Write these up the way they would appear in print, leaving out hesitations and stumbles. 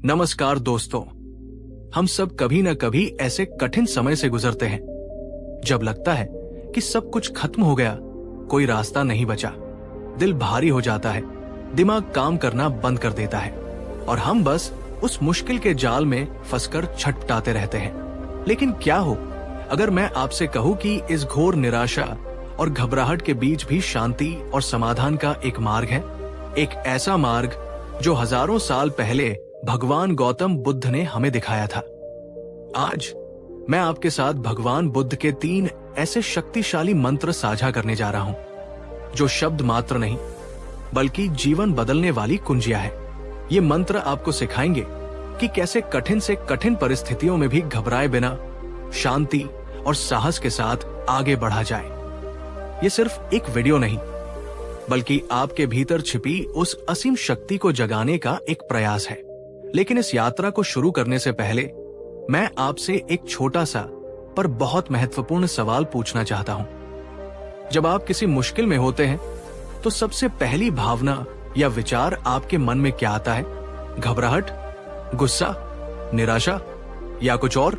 नमस्कार दोस्तों, हम सब कभी न कभी ऐसे कठिन समय से गुजरते हैं जब लगता है कि सब कुछ खत्म हो गया, कोई रास्ता नहीं बचा। दिल भारी हो जाता है, दिमाग काम करना बंद कर देता है और हम बस उस मुश्किल के जाल में फंसकर छटपटाते रहते हैं। लेकिन क्या हो अगर मैं आपसे कहूं कि इस घोर निराशा और घबराहट के बीच भी शांति और समाधान का एक मार्ग है, एक ऐसा मार्ग जो हजारों साल पहले भगवान गौतम बुद्ध ने हमें दिखाया था। आज मैं आपके साथ भगवान बुद्ध के 3 ऐसे शक्तिशाली मंत्र साझा करने जा रहा हूं, जो शब्द मात्र नहीं बल्कि जीवन बदलने वाली कुंजियां है। ये मंत्र आपको सिखाएंगे कि कैसे कठिन से कठिन परिस्थितियों में भी घबराए बिना शांति और साहस के साथ आगे बढ़ा जाए। ये सिर्फ एक वीडियो नहीं बल्कि आपके भीतर छिपी उस असीम शक्ति को जगाने का एक प्रयास है। लेकिन इस यात्रा को शुरू करने से पहले मैं आपसे एक छोटा सा पर बहुत महत्वपूर्ण सवाल पूछना चाहता हूं। जब आप किसी मुश्किल में होते हैं तो सबसे पहली भावना या विचार आपके मन में क्या आता है? घबराहट, गुस्सा, निराशा या कुछ और?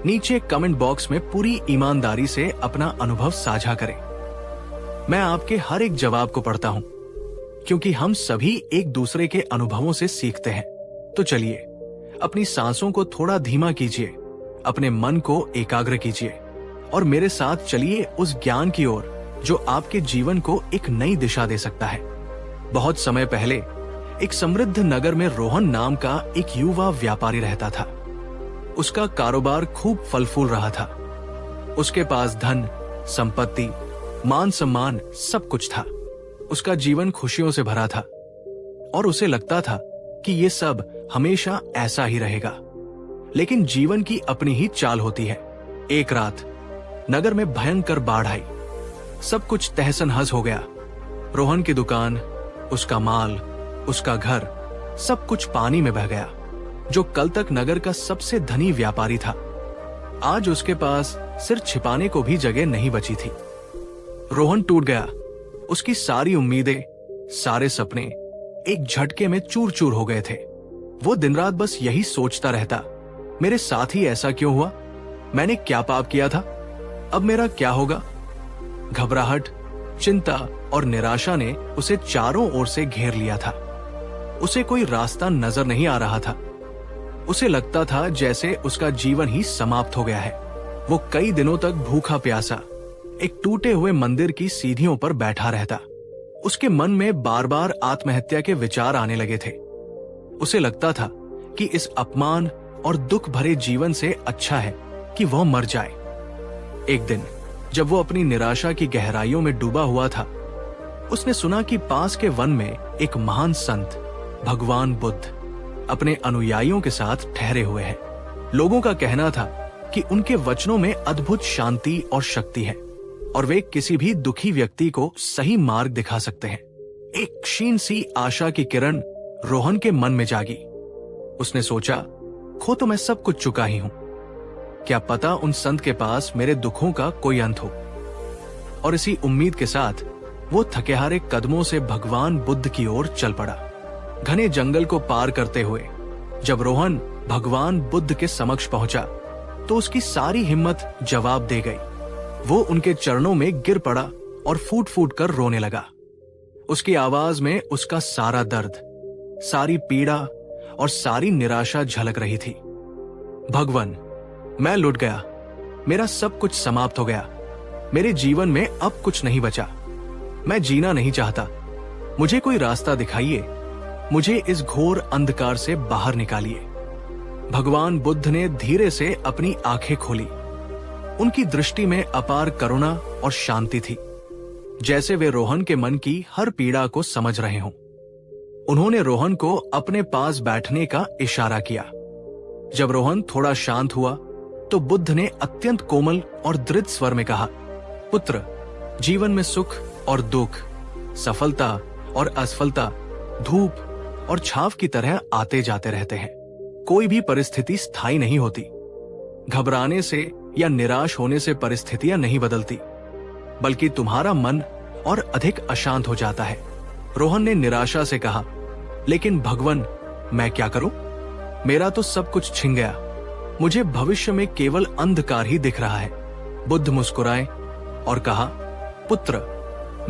नीचे कमेंट बॉक्स में पूरी ईमानदारी से अपना अनुभव साझा करें। मैं आपके हर एक जवाब को पढ़ता हूं, क्योंकि हम सभी एक दूसरे के अनुभवों से सीखते हैं। तो चलिए अपनी सांसों को थोड़ा धीमा कीजिए, अपने मन को एकाग्र कीजिए और मेरे साथ चलिए उस ज्ञान की ओर जो आपके जीवन को एक नई दिशा दे सकता है। बहुत समय पहले एक समृद्ध नगर में रोहन नाम का एक युवा व्यापारी रहता था। उसका कारोबार खूब फल फूल रहा था। उसके पास धन, संपत्ति, मान सम्मान सब कुछ था। उसका जीवन खुशियों से भरा था और उसे लगता था कि ये सब हमेशा ऐसा ही रहेगा। लेकिन जीवन की अपनी ही चाल होती है। एक रात नगर में भयंकर बाढ़ आई। सब कुछ तहस-नहस हो गया। रोहन की दुकान, उसका माल, उसका घर, सब कुछ पानी में बह गया। जो कल तक नगर का सबसे धनी व्यापारी था, आज उसके पास सिर छिपाने को भी जगह नहीं बची थी। रोहन टूट गया। उसकी सारी उम्मीदें, सारे सपने एक झटके में चूर चूर हो गए थे। वो दिन रात बस यही सोचता रहता, मेरे साथ ही ऐसा क्यों हुआ? मैंने क्या पाप किया था? अब मेरा क्या होगा? घबराहट, चिंता और निराशा ने उसे चारों ओर से घेर लिया था। उसे कोई रास्ता नजर नहीं आ रहा था। उसे लगता था जैसे उसका जीवन ही समाप्त हो गया है। वो कई दिनों तक भूखा प्यासा एक टूटे हुए मंदिर की सीढ़ियों पर बैठा रहता। उसके मन में बार बार आत्महत्या के विचार आने लगे थे। उसे लगता था कि इस अपमान और दुख भरे जीवन से अच्छा है कि वह मर जाए। एक दिन जब वो अपनी निराशा की गहराइयों में डूबा हुआ था, उसने सुना कि पास के वन में एक महान संत भगवान बुद्ध अपने अनुयायियों के साथ ठहरे हुए हैं। लोगों का कहना था कि उनके वचनों में अद्भुत शांति और शक्ति है और वे किसी भी दुखी व्यक्ति को सही मार्ग दिखा सकते हैं। एक क्षीण सी आशा की किरण रोहन के मन में जागी। उसने सोचा, खो तो मैं सब कुछ चुका ही हूं, क्या पता उन संत के पास मेरे दुखों का कोई अंत हो। और इसी उम्मीद के साथ वो थकेहारे कदमों से भगवान बुद्ध की ओर चल पड़ा। घने जंगल को पार करते हुए जब रोहन भगवान बुद्ध के समक्ष पहुंचा तो उसकी सारी हिम्मत जवाब दे गई। वो उनके चरणों में गिर पड़ा और फूट फूट कर रोने लगा। उसकी आवाज में उसका सारा दर्द, सारी पीड़ा और सारी निराशा झलक रही थी। भगवान, मैं लुट गया। मेरा सब कुछ समाप्त हो गया। मेरे जीवन में अब कुछ नहीं बचा। मैं जीना नहीं चाहता। मुझे कोई रास्ता दिखाइए। मुझे इस घोर अंधकार से बाहर निकालिए। भगवान बुद्ध ने धीरे से अपनी आंखें खोली। उनकी दृष्टि में अपार करुणा और शांति थी, जैसे वे रोहन के मन की हर पीड़ा को समझ रहे हों। उन्होंने रोहन को अपने पास बैठने का इशारा किया। जब रोहन थोड़ा शांत हुआ तो बुद्ध ने अत्यंत कोमल और दृढ़ स्वर में कहा, पुत्र, जीवन में सुख और दुख, सफलता और असफलता धूप और छाव की तरह आते जाते रहते हैं। कोई भी परिस्थिति स्थायी नहीं होती। घबराने से या निराश होने से परिस्थितियां नहीं बदलती, बल्कि तुम्हारा मन और अधिक अशांत हो जाता है। रोहन ने निराशा से कहा, लेकिन भगवान, मैं क्या करूं? मेरा तो सब कुछ छिन गया, मुझे भविष्य में केवल अंधकार ही दिख रहा है। बुद्ध मुस्कुराए और कहा, पुत्र,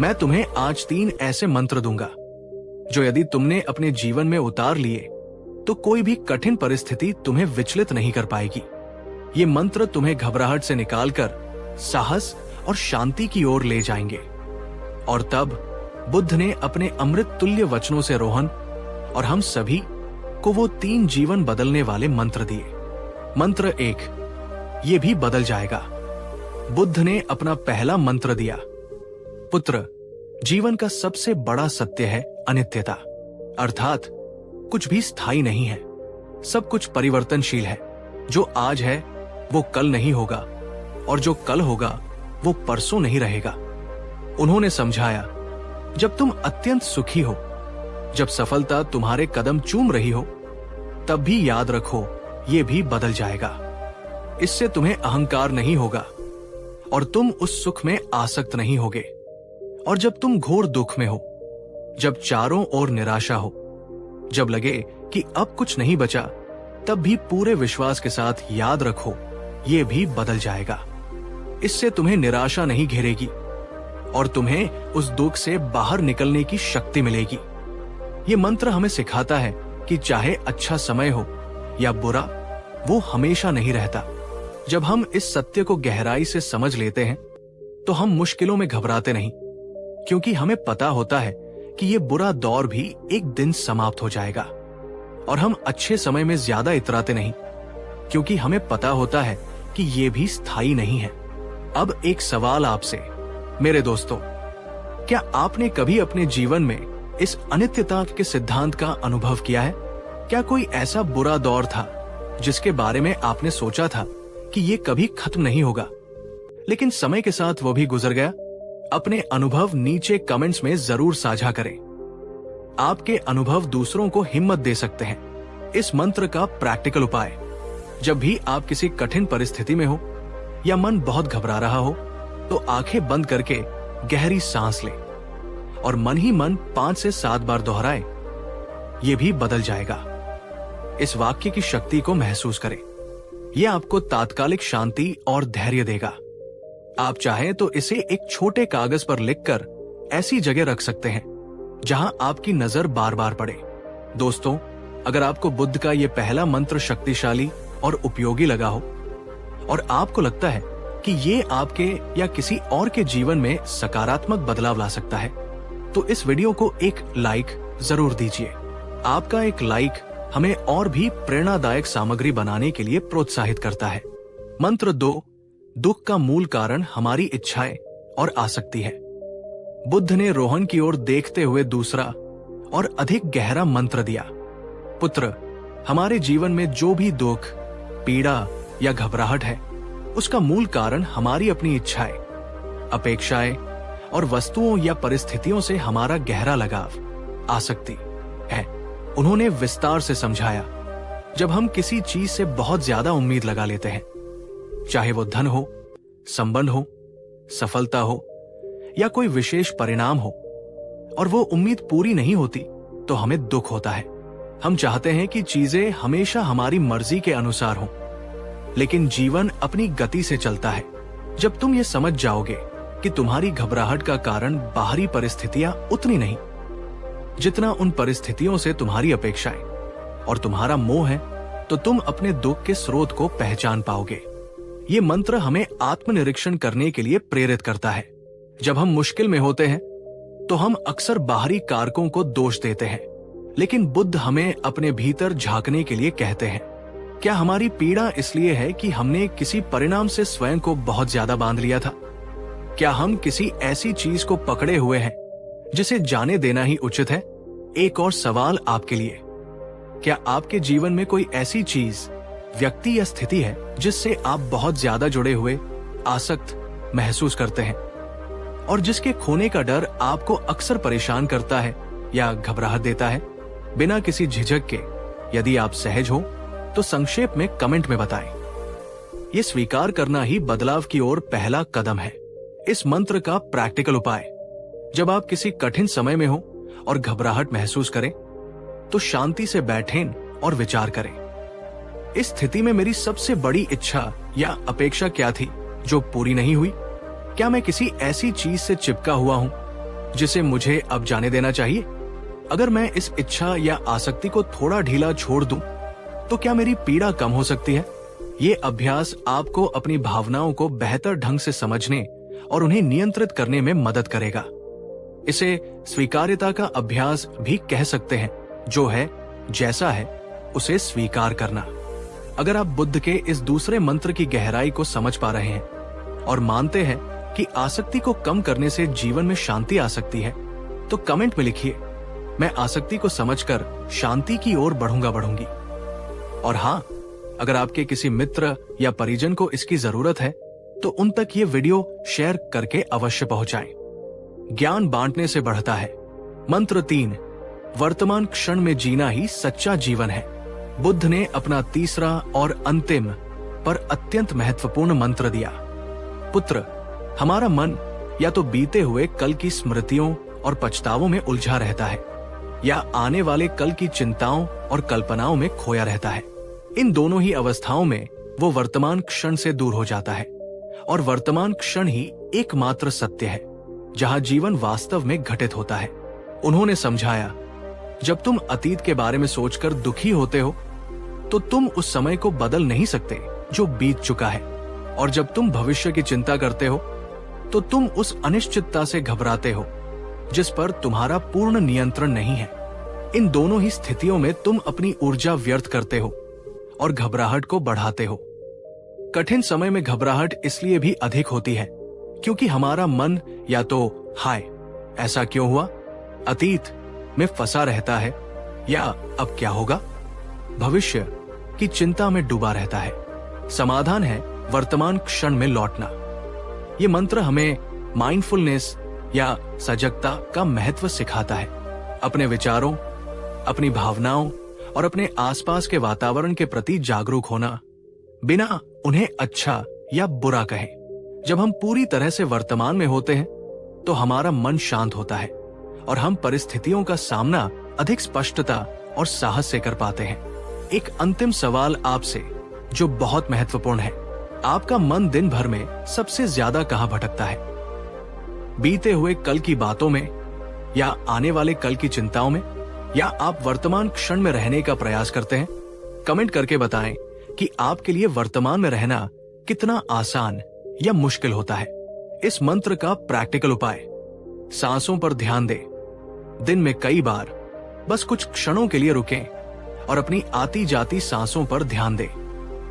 मैं तुम्हें आज 3 ऐसे मंत्र दूंगा जो यदि तुमने अपने जीवन में उतार लिए तो कोई भी कठिन परिस्थिति तुम्हें विचलित नहीं कर पाएगी। ये मंत्र तुम्हें घबराहट से निकालकर साहस और शांति की ओर ले जाएंगे। और तब बुद्ध ने अपने अमृत तुल्य वचनों से रोहन और हम सभी को वो 3 जीवन बदलने वाले मंत्र दिए। मंत्र 1, ये भी बदल जाएगा। बुद्ध ने अपना पहला मंत्र दिया, पुत्र, जीवन का सबसे बड़ा सत्य है अनित्यता, अर्थात कुछ भी स्थायी नहीं है, सब कुछ परिवर्तनशील है। जो आज है वो कल नहीं होगा और जो कल होगा वो परसों नहीं रहेगा। उन्होंने समझाया, जब तुम अत्यंत सुखी हो, जब सफलता तुम्हारे कदम चूम रही हो, तब भी याद रखो ये भी बदल जाएगा। इससे तुम्हें अहंकार नहीं होगा और तुम उस सुख में आसक्त नहीं होगे। और जब तुम घोर दुख में हो, जब चारों ओर निराशा हो, जब लगे कि अब कुछ नहीं बचा, तब भी पूरे विश्वास के साथ याद रखो ये भी बदल जाएगा। इससे तुम्हें निराशा नहीं घेरेगी और तुम्हें उस दुख से बाहर निकलने की शक्ति मिलेगी। ये मंत्र हमें सिखाता है कि चाहे अच्छा समय हो या बुरा, वो हमेशा नहीं रहता। जब हम इस सत्य को गहराई से समझ लेते हैं तो हम मुश्किलों में घबराते नहीं, क्योंकि हमें पता होता है कि ये बुरा दौर भी एक दिन समाप्त हो जाएगा। और हम अच्छे समय में ज्यादा इतराते नहीं, क्योंकि हमें पता होता है कि ये भी स्थायी नहीं है। अब एक सवाल आपसे, मेरे दोस्तों, क्या आपने कभी अपने जीवन में इस अनित्यता के सिद्धांत का अनुभव किया है? क्या कोई ऐसा बुरा दौर था जिसके बारे में आपने सोचा था कि ये कभी खत्म नहीं होगा, लेकिन समय के साथ वो भी गुजर गया? अपने अनुभव नीचे कमेंट्स में जरूर साझा करें। आपके अनुभव दूसरों को हिम्मत दे सकते हैं। इस मंत्र का प्रैक्टिकल उपाय, जब भी आप किसी कठिन परिस्थिति में हो या मन बहुत घबरा रहा हो, तो आंखें बंद करके गहरी सांस लें और मन ही मन 5 से 7 बार दोहराएं, ये भी बदल जाएगा। इस वाक्य की शक्ति को महसूस करें। यह आपको तात्कालिक शांति और धैर्य देगा। आप चाहें तो इसे एक छोटे कागज पर लिखकर ऐसी जगह रख सकते हैं जहां आपकी नजर बार बार पड़े। दोस्तों, अगर आपको बुद्ध का यह पहला मंत्र शक्तिशाली और उपयोगी लगा हो और आपको लगता है कि ये आपके या किसी और के जीवन में सकारात्मक बदलाव ला सकता है, तो इस वीडियो को एक लाइक जरूर दीजिए। आपका एक लाइक हमें और भी प्रेरणादायक सामग्री बनाने के लिए प्रोत्साहित करता है। मंत्र 2, दुख का मूल कारण हमारी इच्छाएं और आसक्ति है। बुद्ध ने रोहन की ओर देखते हुए दूसरा और अधिक गहरा मंत्र दिया, पुत्र, हमारे जीवन में जो भी दुख, पीड़ा या घबराहट है, उसका मूल कारण हमारी अपनी इच्छाएं, अपेक्षाएं और वस्तुओं या परिस्थितियों से हमारा गहरा लगाव, आसक्ति है। उन्होंने विस्तार से समझाया, जब हम किसी चीज से बहुत ज्यादा उम्मीद लगा लेते हैं, चाहे वो धन हो, संबंध हो, सफलता हो या कोई विशेष परिणाम हो, और वो उम्मीद पूरी नहीं होती, तो हमें दुख होता है। हम चाहते हैं कि चीजें हमेशा हमारी मर्जी के अनुसार हों, लेकिन जीवन अपनी गति से चलता है। जब तुम ये समझ जाओगे कि तुम्हारी घबराहट का कारण बाहरी परिस्थितियां उतनी नहीं जितना उन परिस्थितियों से तुम्हारी अपेक्षाएं और तुम्हारा मोह है, तो तुम अपने दुख के स्रोत को पहचान पाओगे। ये मंत्र हमें आत्मनिरीक्षण करने के लिए प्रेरित करता है। जब हम मुश्किल में होते हैं तो हम अक्सर बाहरी कारकों को दोष देते हैं, लेकिन बुद्ध हमें अपने भीतर झांकने के लिए कहते हैं। क्या हमारी पीड़ा इसलिए है कि हमने किसी परिणाम से स्वयं को बहुत ज्यादा बांध लिया था? क्या हम किसी ऐसी चीज को पकड़े हुए हैं जिसे जाने देना ही उचित है? एक और सवाल आपके लिए, क्या आपके जीवन में कोई ऐसी चीज, व्यक्ति या स्थिति है जिससे आप बहुत ज्यादा जुड़े हुए, आसक्त महसूस करते हैं और जिसके खोने का डर आपको अक्सर परेशान करता है या घबराहट देता है? बिना किसी झिझक के, यदि आप सहज हो तो संक्षेप में कमेंट में बताएं। ये स्वीकार करना ही बदलाव की ओर पहला कदम है। इस मंत्र का प्रैक्टिकल उपाय, जब आप किसी कठिन समय में हो और घबराहट महसूस करें, तो शांति से बैठें और विचार करें, इस स्थिति में मेरी सबसे बड़ी इच्छा या अपेक्षा क्या थी जो पूरी नहीं हुई? क्या मैं किसी ऐसी चीज से चिपका हुआ हूं जिसे मुझे अब जाने देना चाहिए? अगर मैं इस इच्छा या आसक्ति को थोड़ा ढीला छोड़ दूं, तो क्या मेरी पीड़ा कम हो सकती है? ये अभ्यास आपको अपनी भावनाओं को बेहतर ढंग से समझने और उन्हें नियंत्रित करने में मदद करेगा। इसे स्वीकार्यता का अभ्यास भी कह सकते हैं, जो है जैसा है उसे स्वीकार करना। अगर आप बुद्ध के इस दूसरे मंत्र की गहराई को समझ पा रहे हैं और मानते हैं कि आसक्ति को कम करने से जीवन में शांति आ सकती है, तो कमेंट में लिखिए, मैं आसक्ति को समझकर शांति की ओर बढ़ूंगी। और हाँ, अगर आपके किसी मित्र या परिजन को इसकी जरूरत है, तो उन तक ये वीडियो शेयर करके अवश्य पहुंचाएं। ज्ञान बांटने से बढ़ता है। मंत्र 3, वर्तमान क्षण में जीना ही सच्चा जीवन है। बुद्ध ने अपना तीसरा और अंतिम पर अत्यंत महत्वपूर्ण मंत्र दिया। पुत्र, हमारा मन या तो बीते हुए कल की स्मृतियों और पछतावों में उलझा रहता है, या आने वाले कल की चिंताओं और कल्पनाओं में खोया रहता है। इन दोनों ही अवस्थाओं में वो वर्तमान क्षण से दूर हो जाता है, और वर्तमान क्षण ही एकमात्र सत्य है जहां जीवन वास्तव में घटित होता है। उन्होंने समझाया, जब तुम अतीत के बारे में सोचकर दुखी होते हो, तो तुम उस समय को बदल नहीं सकते जो बीत चुका है, और जब तुम भविष्य की चिंता करते हो, तो तुम उस अनिश्चितता से घबराते हो जिस पर तुम्हारा पूर्ण नियंत्रण नहीं है। इन दोनों ही स्थितियों में तुम अपनी ऊर्जा व्यर्थ करते हो और घबराहट को बढ़ाते हो। कठिन समय में घबराहट इसलिए भी अधिक होती है क्योंकि हमारा मन या तो हाय ऐसा क्यों हुआ, अतीत में फंसा रहता है, या अब क्या होगा, भविष्य की चिंता में डूबा रहता है। समाधान है वर्तमान क्षण में लौटना। ये मंत्र हमें माइंडफुलनेस या सजगता का महत्व सिखाता है। अपने विचारों, अपनी भावनाओं और अपने आसपास के वातावरण के प्रति जागरूक होना, बिना उन्हें अच्छा या बुरा कहे। जब हम पूरी तरह से वर्तमान में होते हैं, तो हमारा मन शांत होता है और हम परिस्थितियों का सामना अधिक स्पष्टता और साहस से कर पाते हैं। एक अंतिम सवाल आपसे जो बहुत महत्वपूर्ण है, आपका मन दिन भर में सबसे ज्यादा कहां भटकता है? बीते हुए कल की बातों में, या आने वाले कल की चिंताओं में, या आप वर्तमान क्षण में रहने का प्रयास करते हैं? कमेंट करके बताएं कि आपके लिए वर्तमान में रहना कितना आसान या मुश्किल होता है। इस मंत्र का प्रैक्टिकल उपाय, सांसों पर ध्यान दें। दिन में कई बार बस कुछ क्षणों के लिए रुकें और अपनी आती जाती सांसों पर ध्यान दें।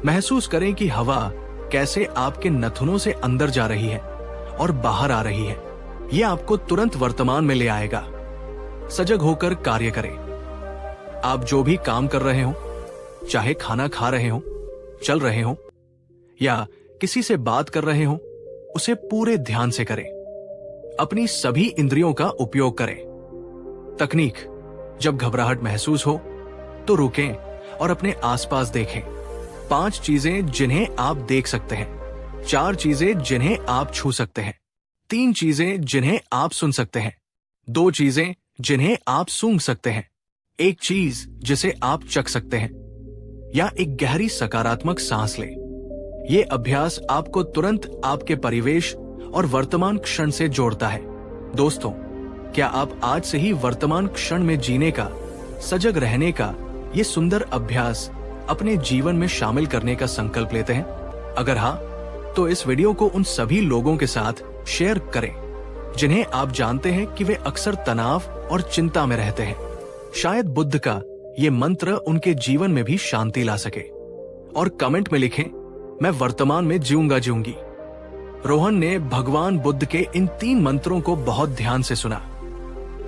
महसूस करें कि हवा कैसे आपके नथुनों से अंदर जा रही है और बाहर आ रही है। यह आपको तुरंत वर्तमान में ले आएगा। सजग होकर कार्य करें। आप जो भी काम कर रहे हो, चाहे खाना खा रहे हो, चल रहे हो, या किसी से बात कर रहे हो, उसे पूरे ध्यान से करें। अपनी सभी इंद्रियों का उपयोग करें। तकनीक, जब घबराहट महसूस हो तो रुकें और अपने आसपास देखें। 5 चीजें जिन्हें आप देख सकते हैं, 4 चीजें जिन्हें आप छू सकते हैं, 3 चीजें जिन्हें आप सुन सकते हैं, 2 चीजें जिन्हें आप सूंघ सकते हैं, 1 चीज जिसे आप चख सकते हैं, या एक गहरी सकारात्मक सांस लें। ये अभ्यास आपको तुरंत आपके परिवेश और वर्तमान क्षण से जोड़ता है। दोस्तों, क्या आप आज से ही वर्तमान क्षण में जीने का, सजग रहने का ये सुंदर अभ्यास अपने जीवन में शामिल करने का संकल्प लेते हैं? अगर हाँ, तो इस वीडियो को उन सभी लोगों के साथ शेयर करें जिन्हें आप जानते हैं कि वे अक्सर तनाव और चिंता में रहते हैं। शायद बुद्ध का ये मंत्र उनके जीवन में भी शांति ला सके। और कमेंट में लिखें, मैं वर्तमान में जीऊंगी। रोहन ने भगवान बुद्ध के इन 3 मंत्रों को बहुत ध्यान से सुना।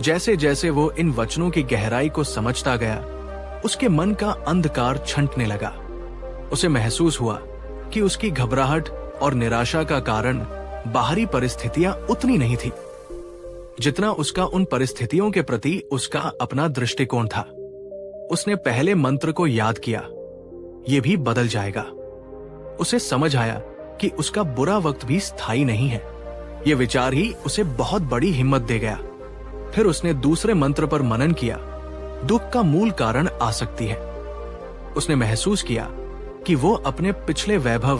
जैसे जैसे वो इन वचनों की गहराई को समझता गया, उसके मन का अंधकार छंटने लगा। उसे महसूस हुआ कि उसकी घबराहट और निराशा का कारण बाहरी परिस्थितियां उतनी नहीं थी जितना उसका उन परिस्थितियों के प्रति उसका अपना दृष्टिकोण था। उसने पहले मंत्र को याद किया, ये भी बदल जाएगा। उसे समझ आया कि उसका बुरा वक्त भी स्थायी नहीं है। ये विचार ही उसे बहुत बड़ी हिम्मत दे गया। फिर उसने दूसरे मंत्र पर मनन किया, दुख का मूल कारण आसक्ति है। उसने महसूस किया कि वो अपने पिछले वैभव,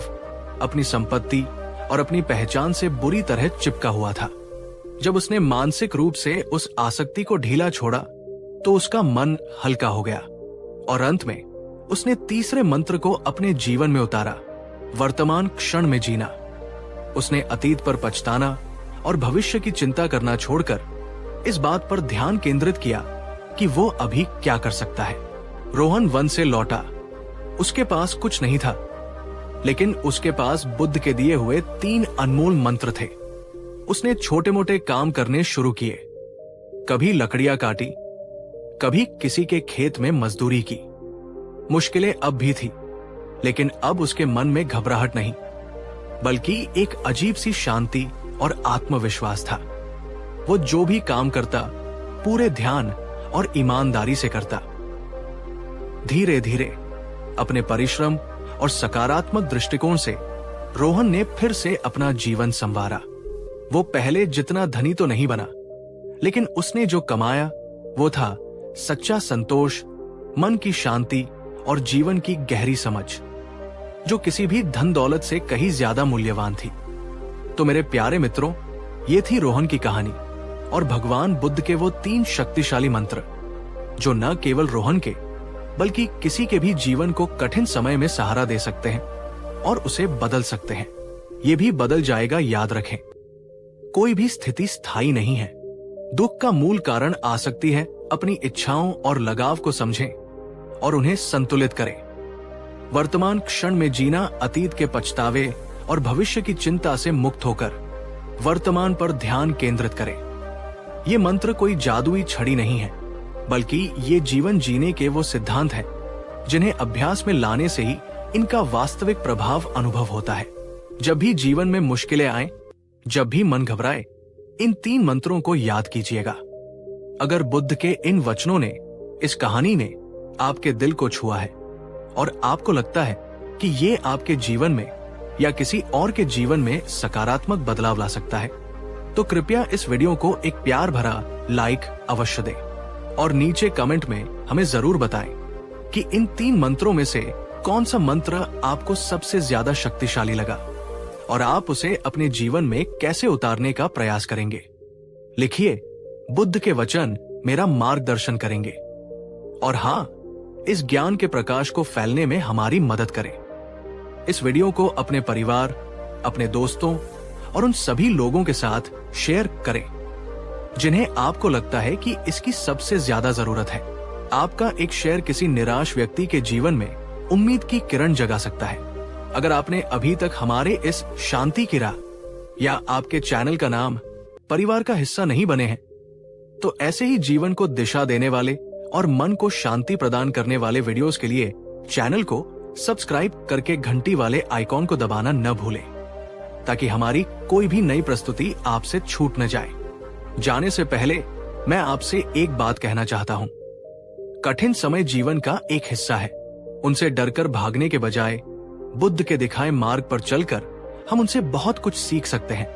अपनी संपत्ति और अपनी पहचान से बुरी तरह चिपका हुआ था। जब उसने मानसिक रूप से उस आसक्ति को ढीला छोड़ा तो उसका मन हल्का हो गया और अंत में उसने तीसरे मंत्र को अपने जीवन में उतारा, वर्तमान क्षण में जीना। उसने अतीत पर पछताना और भविष्य की चिंता करना छोड़कर इस बात पर ध्यान केंद्रित किया कि वो अभी क्या कर सकता है। रोहन वन से लौटा। उसके पास कुछ नहीं था, लेकिन उसके पास बुद्ध के दिए हुए 3 अनमोल मंत्र थे। उसने छोटे मोटे काम करने शुरू किए। कभी लकड़ियां काटी, कभी किसी के खेत में मजदूरी की। मुश्किलें अब भी थी, लेकिन अब उसके मन में घबराहट नहीं, बल्कि एक अजीब सी शांति और आत्मविश्वास था। वो जो भी काम करता पूरे ध्यान और ईमानदारी से करता। धीरे धीरे अपने परिश्रम और सकारात्मक दृष्टिकोण से रोहन ने फिर से अपना जीवन संवारा। वो पहले जितना धनी तो नहीं बना, लेकिन उसने जो कमाया वो था सच्चा संतोष, मन की शांति और जीवन की गहरी समझ, जो किसी भी धन दौलत से कहीं ज्यादा मूल्यवान थी। तो मेरे प्यारे मित्रों, ये थी रोहन की कहानी और भगवान बुद्ध के वो 3 शक्तिशाली मंत्र, जो न केवल रोहन के बल्कि किसी के भी जीवन को कठिन समय में सहारा दे सकते हैं और उसे बदल सकते हैं। ये भी बदल जाएगा, याद रखें। कोई भी स्थिति स्थायी नहीं है। दुख का मूल कारण आसक्ति है। अपनी इच्छाओं और लगाव को समझें और उन्हें संतुलित करें। वर्तमान क्षण में जीना, अतीत के पछतावे और भविष्य की चिंता से मुक्त होकर वर्तमान पर ध्यान केंद्रित करें। ये मंत्र कोई जादुई छड़ी नहीं है, बल्कि ये जीवन जीने के वो सिद्धांत हैं जिन्हें अभ्यास में लाने से ही इनका वास्तविक प्रभाव अनुभव होता है। जब भी जीवन में मुश्किलें आए, जब भी मन घबराए, इन 3 मंत्रों को याद कीजिएगा। अगर बुद्ध के इन वचनों ने, इस कहानी ने आपके दिल को छुआ है और आपको लगता है कि ये आपके जीवन में या किसी और के जीवन में सकारात्मक बदलाव ला सकता है, तो कृपया इस वीडियो को एक प्यार भरा लाइक अवश्य दें और नीचे कमेंट में हमें जरूर बताएं कि इन 3 मंत्रों में से कौन सा मंत्र आपको सबसे ज्यादा शक्तिशाली लगा और आप उसे अपने जीवन में कैसे उतारने का प्रयास करेंगे। लिखिए, बुद्ध के वचन मेरा मार्गदर्शन करेंगे। और हाँ, इस ज्ञान के प्रकाश को फैलने में हमारी मदद करें। इस वीडियो को अपने परिवार, अपने दोस्तों और उन सभी लोगों के साथ शेयर करें जिन्हें आपको लगता है कि इसकी सबसे ज्यादा जरूरत है। आपका एक शेयर किसी निराश व्यक्ति के जीवन में उम्मीद की किरण जगा सकता है। अगर आपने अभी तक हमारे इस शांति की राह या आपके चैनल का नाम परिवार का हिस्सा नहीं बने हैं, तो ऐसे ही जीवन को दिशा देने वाले और मन को शांति प्रदान करने वाले वीडियोस के लिए चैनल को सब्सक्राइब करके घंटी वाले आइकॉन को दबाना न भूलें, ताकि हमारी कोई भी नई प्रस्तुति आपसे छूट न जाए। जाने से पहले मैं आपसे एक बात कहना चाहता हूं। कठिन समय जीवन का एक हिस्सा है। उनसे डरकर भागने के बजाय बुद्ध के दिखाए मार्ग पर चलकर हम उनसे बहुत कुछ सीख सकते हैं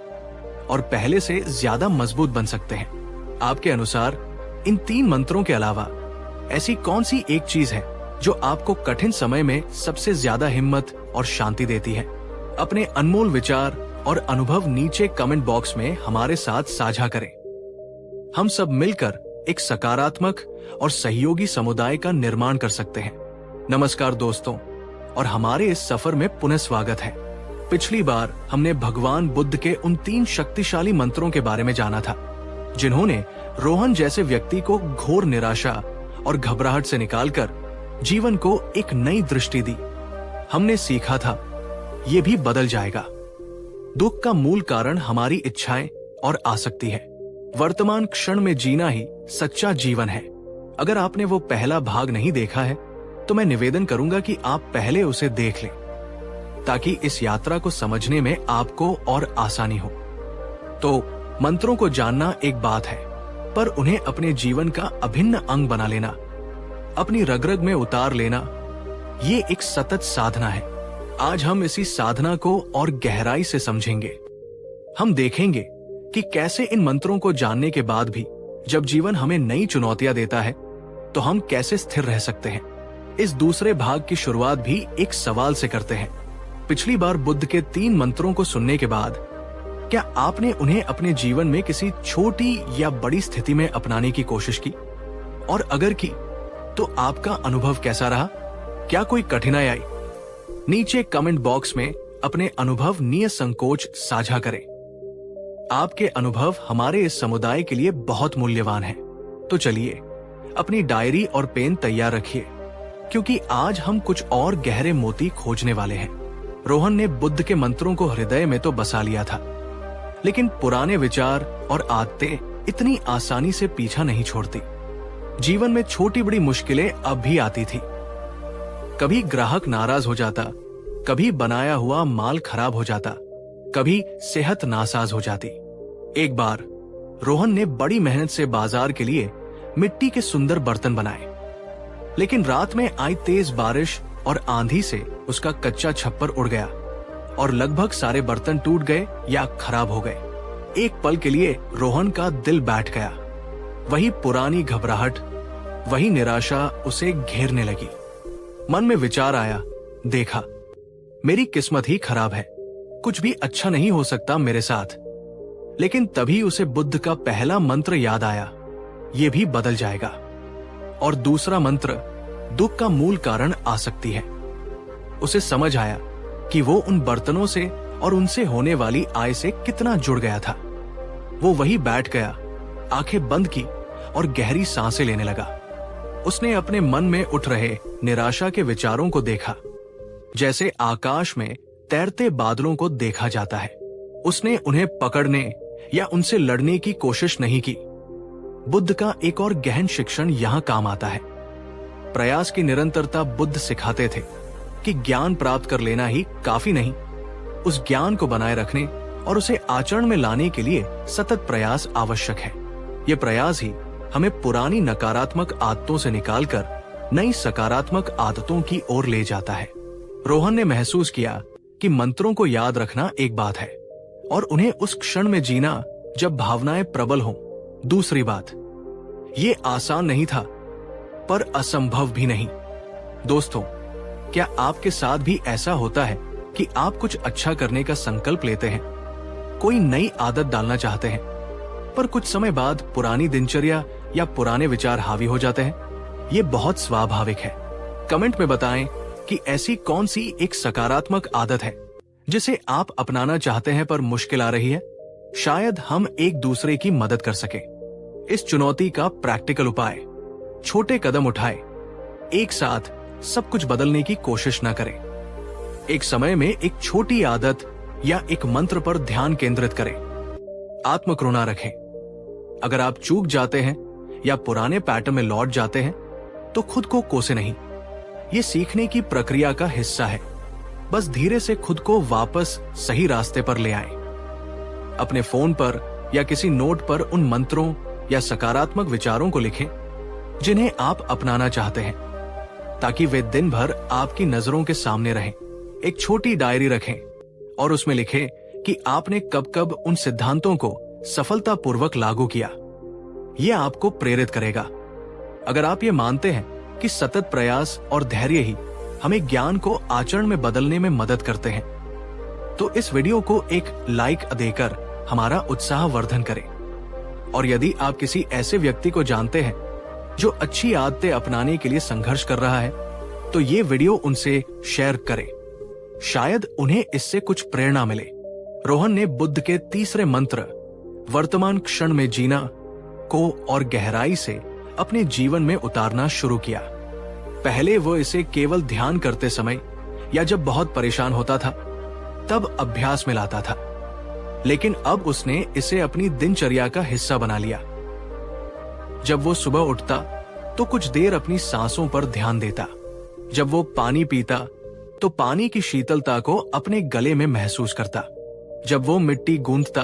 और पहले से ज्यादा मजबूत बन सकते हैं। आपके अनुसार इन 3 मंत्रों के अलावा ऐसी कौन सी एक चीज है जो आपको कठिन समय में सबसे ज्यादा हिम्मत और शांति देती है? अपने अनमोल विचार और अनुभव नीचे कमेंट बॉक्स में हमारे साथ साझा करें। हम सब मिलकर एक सकारात्मक और सहयोगी समुदाय का निर्माण कर सकते हैं। नमस्कार दोस्तों, और हमारे इस सफर में पुनः स्वागत है। पिछली बार हमने भगवान बुद्ध के उन 3 शक्तिशाली मंत्रों के बारे में जाना था, जिन्होंने रोहन जैसे व्यक्ति को घोर निराशा और घबराहट से निकालकर जीवन को एक नई दृष्टि दी। हमने सीखा था, ये भी बदल जाएगा। दुख का मूल कारण हमारी इच्छाएं और आसक्ति है। वर्तमान क्षण में जीना ही सच्चा जीवन है। अगर आपने वो पहला भाग नहीं देखा है, तो मैं निवेदन करूंगा कि आप पहले उसे देख लें, ताकि इस यात्रा को समझने में आपको और आसानी हो। तो मंत्रों को जानना एक बात है, पर उन्हें अपने जीवन का अभिन्न अंग बना लेना, अपनी रग-रग में उतार लेना, ये एक सतत साधना है। आज हम इसी साधना को और गहराई से समझेंगे। हम देखेंगे कि कैसे इन मंत्रों को जानने के बाद भी जब जीवन हमें नई चुनौतियां देता है, तो हम कैसे स्थिर रह सकते हैं, इस दूसरे भाग की शुरुआत भी एक सवाल से करते हैं। पिछली बार बुद्ध के 3 मंत्रों को सुनने के बाद क्या आपने उन्हें अपने जीवन में किसी छोटी या बड़ी स्थिति में अपनाने की कोशिश की? और अगर की, तो आपका अनुभव कैसा रहा? क्या कोई कठिनाई आई? नीचे कमेंट बॉक्स में अपने अनुभव निसंकोच साझा करें। आपके अनुभव हमारे इस समुदाय के लिए बहुत मूल्यवान हैं। तो चलिए अपनी डायरी और पेन तैयार रखिए, क्योंकि आज हम कुछ और गहरे मोती खोजने वाले हैं। रोहन ने बुद्ध के मंत्रों को हृदय में तो बसा लिया था, लेकिन पुराने विचार और आदतें इतनी आसानी से पीछा नहीं छोड़ती। जीवन में छोटी बड़ी मुश्किलें अब भी आती थी। कभी ग्राहक नाराज हो जाता, कभी बनाया हुआ माल खराब हो जाता, कभी सेहत नासाज हो जाती। एक बार रोहन ने बड़ी मेहनत से बाजार के लिए मिट्टी के सुंदर बर्तन बनाए, लेकिन रात में आई तेज बारिश और आंधी से उसका कच्चा छप्पर उड़ गया और लगभग सारे बर्तन टूट गए या खराब हो गए। एक पल के लिए रोहन का दिल बैठ गया। वही पुरानी घबराहट, वही निराशा उसे घेरने लगी। मन में विचार आया, देखा, मेरी किस्मत ही खराब है, कुछ भी अच्छा नहीं हो सकता मेरे साथ। लेकिन तभी उसे बुद्ध का पहला मंत्र याद आया, ये भी बदल जाएगा। और दूसरा मंत्र दुख का मूल कारण आ सकती है। उसे समझ आया कि वो उन बर्तनों से और उनसे होने वाली आय से कितना जुड़ गया था। वो वही बैठ गया, आंखें बंद की और गहरी सांसें लेने लगा। उसने अपने मन में उठ रहे निराशा के विचारों को देखा, जैसे आकाश में तैरते बादलों को देखा जाता है। उसने उन्हें पकड़ने या उनसे लड़ने की कोशिश नहीं की। बुद्ध का एक और गहन शिक्षण यहां काम आता है। प्रयास की निरंतरता। बुद्ध सिखाते थे कि ज्ञान प्राप्त कर लेना ही काफी नहीं, उस ज्ञान को बनाए रखने और उसे आचरण में लाने के लिए सतत प्रयास आवश्यक है। ये प्रयास ही हमें पुरानी नकारात्मक आदतों से निकालकर नई सकारात्मक आदतों की ओर ले जाता है। रोहन ने महसूस किया कि मंत्रों को याद रखना एक बात है और उन्हें उस क्षण में जीना जब भावनाएं प्रबल हों दूसरी बात। ये आसान नहीं था, पर असंभव भी नहीं। दोस्तों, क्या आपके साथ भी ऐसा होता है कि आप कुछ अच्छा करने का संकल्प लेते हैं, कोई नई आदत डालना चाहते हैं, पर कुछ समय बाद पुरानी दिनचर्या या पुराने विचार हावी हो जाते हैं? ये बहुत स्वाभाविक है। कमेंट में बताएं कि ऐसी कौन सी एक सकारात्मक आदत है जिसे आप अपनाना चाहते हैं पर मुश्किल आ रही है। शायद हम एक दूसरे की मदद कर सकें। इस चुनौती का प्रैक्टिकल उपाय, छोटे कदम उठाएं। एक साथ सब कुछ बदलने की कोशिश न करें। एक समय में एक छोटी आदत या एक मंत्र पर ध्यान केंद्रित करें। आत्मकरुणा रखें। अगर आप चूक जाते हैं या पुराने पैटर्न में लौट जाते हैं तो खुद को कोसे नहीं। ये सीखने की प्रक्रिया का हिस्सा है। बस धीरे से खुद को वापस सही रास्ते पर ले आएं। अपने फोन पर या किसी नोट पर उन मंत्रों या सकारात्मक विचारों को लिखें जिन्हें आप अपनाना चाहते हैं, ताकि वे दिन भर आपकी नजरों के सामने रहें। एक छोटी डायरी रखें और उसमें लिखें कि आपने कब कब उन सिद्धांतों को सफलतापूर्वक लागू किया। यह आपको प्रेरित करेगा। अगर आप ये मानते हैं कि सतत प्रयास और धैर्य ही हमें ज्ञान को आचरण में बदलने में मदद करते हैं, तो इस वीडियो को एक लाइक देकर हमारा उत्साह वर्धन करें। और यदि आप किसी ऐसे व्यक्ति को जानते हैं जो अच्छी आदतें अपनाने के लिए संघर्ष कर रहा है, तो ये वीडियो उनसे शेयर करें। शायद उन्हें इससे कुछ प्रेरणा मिले। रोहन ने बुद्ध के तीसरे मंत्र वर्तमान क्षण में जीना को और गहराई से अपने जीवन में उतारना शुरू किया। पहले वो इसे केवल ध्यान करते समय या जब बहुत परेशान होता था तब अभ्यास में लाता था, लेकिन अब उसने इसे अपनी दिनचर्या का हिस्सा बना लिया। जब वो सुबह उठता तो कुछ देर अपनी सांसों पर ध्यान देता। जब वो पानी पीता तो पानी की शीतलता को अपने गले में महसूस करता। जब वो मिट्टी गूंथता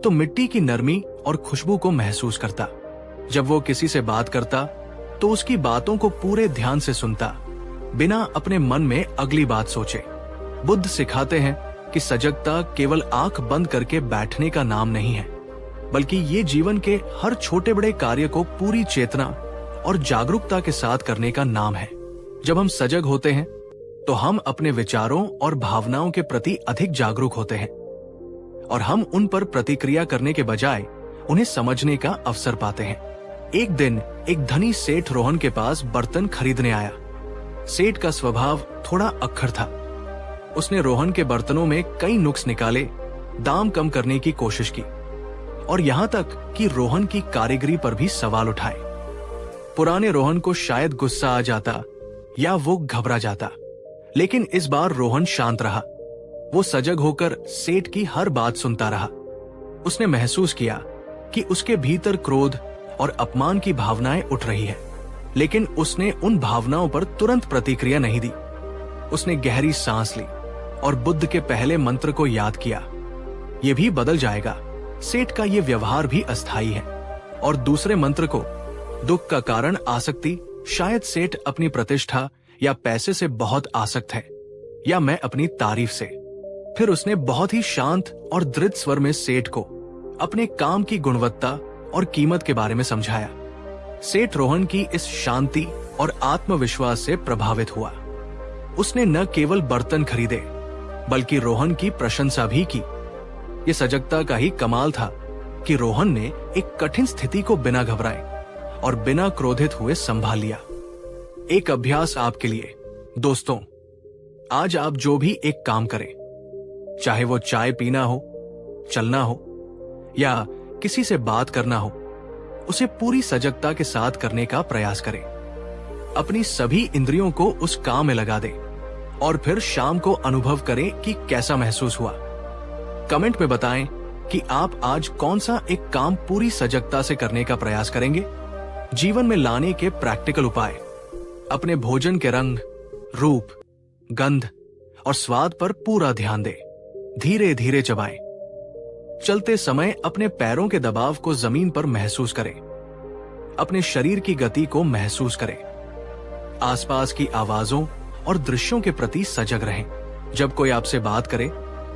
तो मिट्टी की नरमी और खुशबू को महसूस करता। जब वो किसी से बात करता तो उसकी बातों को पूरे ध्यान से सुनता, बिना अपने मन में अगली बात सोचे। बुद्ध सिखाते हैं कि सजगता केवल आंख बंद करके बैठने का नाम नहीं है, बल्कि ये जीवन के हर छोटे बड़े कार्य को पूरी चेतना और जागरूकता के साथ करने का नाम है। जब हम सजग होते हैं तो हम अपने विचारों और भावनाओं के प्रति अधिक जागरूक होते हैं और हम उन पर प्रतिक्रिया करने के बजाय उन्हें समझने का अवसर पाते हैं। एक दिन एक धनी सेठ रोहन के पास बर्तन खरीदने आया। सेठ का स्वभाव थोड़ा अक्खर था। उसने रोहन के बर्तनों में कई नुक्स निकाले, दाम कम करने की कोशिश की और यहां तक कि रोहन की कारीगरी पर भी सवाल उठाए। पुराने रोहन को शायद गुस्सा आ जाता या वो घबरा जाता, लेकिन इस बार रोहन शांत रहा। वो सजग होकर सेठ की हर बात सुनता रहा। उसने महसूस किया कि उसके भीतर क्रोध और अपमान की भावनाएं उठ रही है, लेकिन उसने उन भावनाओं पर तुरंत प्रतिक्रिया नहीं दी। उसने गहरी सांस ली और बुद्ध के पहले मंत्र को याद किया, ये भी बदल जाएगा। सेठ का ये व्यवहार भी अस्थायी है। और दूसरे मंत्र को, दुख का कारण आसक्ति, शायद सेठ अपनी प्रतिष्ठा या पैसे से बहुत आसक्त है, या मैं अपनी तारीफ से। फिर उसने बहुत ही शांत और दृढ़ स्वर में सेठ को अपने काम की गुणवत्ता और कीमत के बारे में समझाया। सेठ रोहन की इस शांति और आत्मविश्वास से प्रभावित हुआ। उसने न केवल बर्तन खरीदे बल्कि रोहन की प्रशंसा भी की। ये सजगता का ही कमाल था कि रोहन ने एक कठिन स्थिति को बिना घबराए और बिना क्रोधित हुए संभाल लिया। एक अभ्यास आपके लिए दोस्तों, आज आप जो भी एक काम करें, चाहे वो चाय पीना हो, चलना हो या किसी से बात करना हो, उसे पूरी सजगता के साथ करने का प्रयास करें। अपनी सभी इंद्रियों को उस काम में लगा दें और फिर शाम को अनुभव करें कि कैसा महसूस हुआ। कमेंट में बताएं कि आप आज कौन सा एक काम पूरी सजगता से करने का प्रयास करेंगे। जीवन में लाने के प्रैक्टिकल उपाय। अपने भोजन के रंग, रूप, गंध और स्वाद पर पूरा ध्यान दें। धीरे धीरे चबाएं। चलते समय अपने पैरों के दबाव को जमीन पर महसूस करें। अपने शरीर की गति को महसूस करें। आसपास की आवाजों और दृश्यों के प्रति सजग रहें। जब कोई आपसे बात करे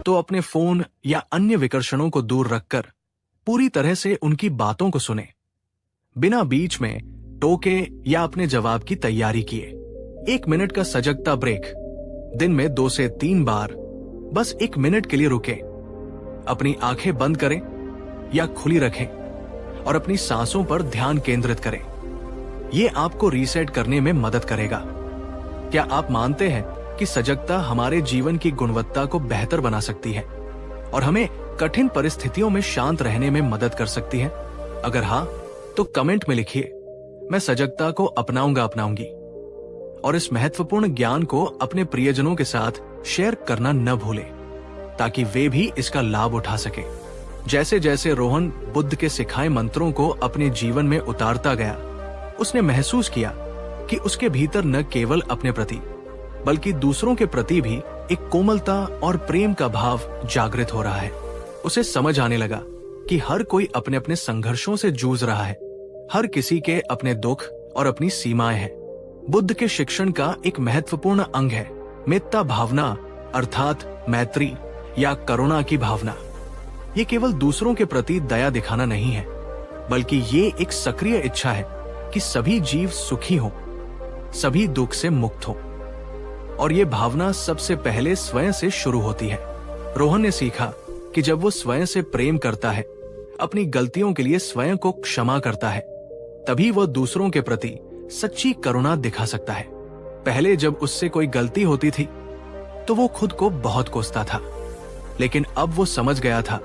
तो अपने फोन या अन्य विकर्षणों को दूर रखकर पूरी तरह से उनकी बातों को सुनें, बिना बीच में टोके या अपने जवाब की तैयारी किए। 1 मिनट का सजगता ब्रेक, दिन में 2 से 3 बार बस 1 मिनट के लिए रुकें। अपनी आंखें बंद करें या खुली रखें और अपनी सांसों पर ध्यान केंद्रित करें। यह आपको रीसेट करने में मदद करेगा। क्या आप मानते हैं कि सजगता हमारे जीवन की गुणवत्ता को बेहतर बना सकती है और हमें कठिन परिस्थितियों में शांत रहने में मदद कर सकती है? अगर हाँ, तो कमेंट में लिखिए, मैं सजगता को अपनाऊंगी। और इस महत्वपूर्ण ज्ञान को अपने प्रियजनों के साथ शेयर करना न भूलें, ताकि वे भी इसका लाभ उठा सके। जैसे जैसे रोहन बुद्ध के सिखाए मंत्रों को अपने जीवन में उतारता गया, उसने महसूस किया कि उसके भीतर न केवल अपने प्रति बल्कि दूसरों के प्रति भी एक कोमलता और प्रेम का भाव जागृत हो रहा है। उसे समझ आने लगा कि हर कोई अपने अपने संघर्षों से जूझ रहा है। हर किसी के अपने दुख और अपनी सीमाएं हैं। बुद्ध के शिक्षण का एक महत्वपूर्ण अंग है मेत्ता भावना, अर्थात मैत्री या करुणा की भावना। ये केवल दूसरों के प्रति दया दिखाना नहीं है, बल्कि ये एक सक्रिय इच्छा है कि सभी जीव सुखी हों, सभी दुख से मुक्त हों। और ये भावना सबसे पहले स्वयं से शुरू होती है। रोहन ने सीखा कि जब वो स्वयं से प्रेम करता है, अपनी गलतियों के लिए स्वयं को क्षमा करता है, तभी वो दूसरों के प्रति सच्ची करुणा दिखा सकता है। पहले जब उससे कोई गलती होती थी तो वो खुद को बहुत कोसता था, लेकिन अब वो समझ गया था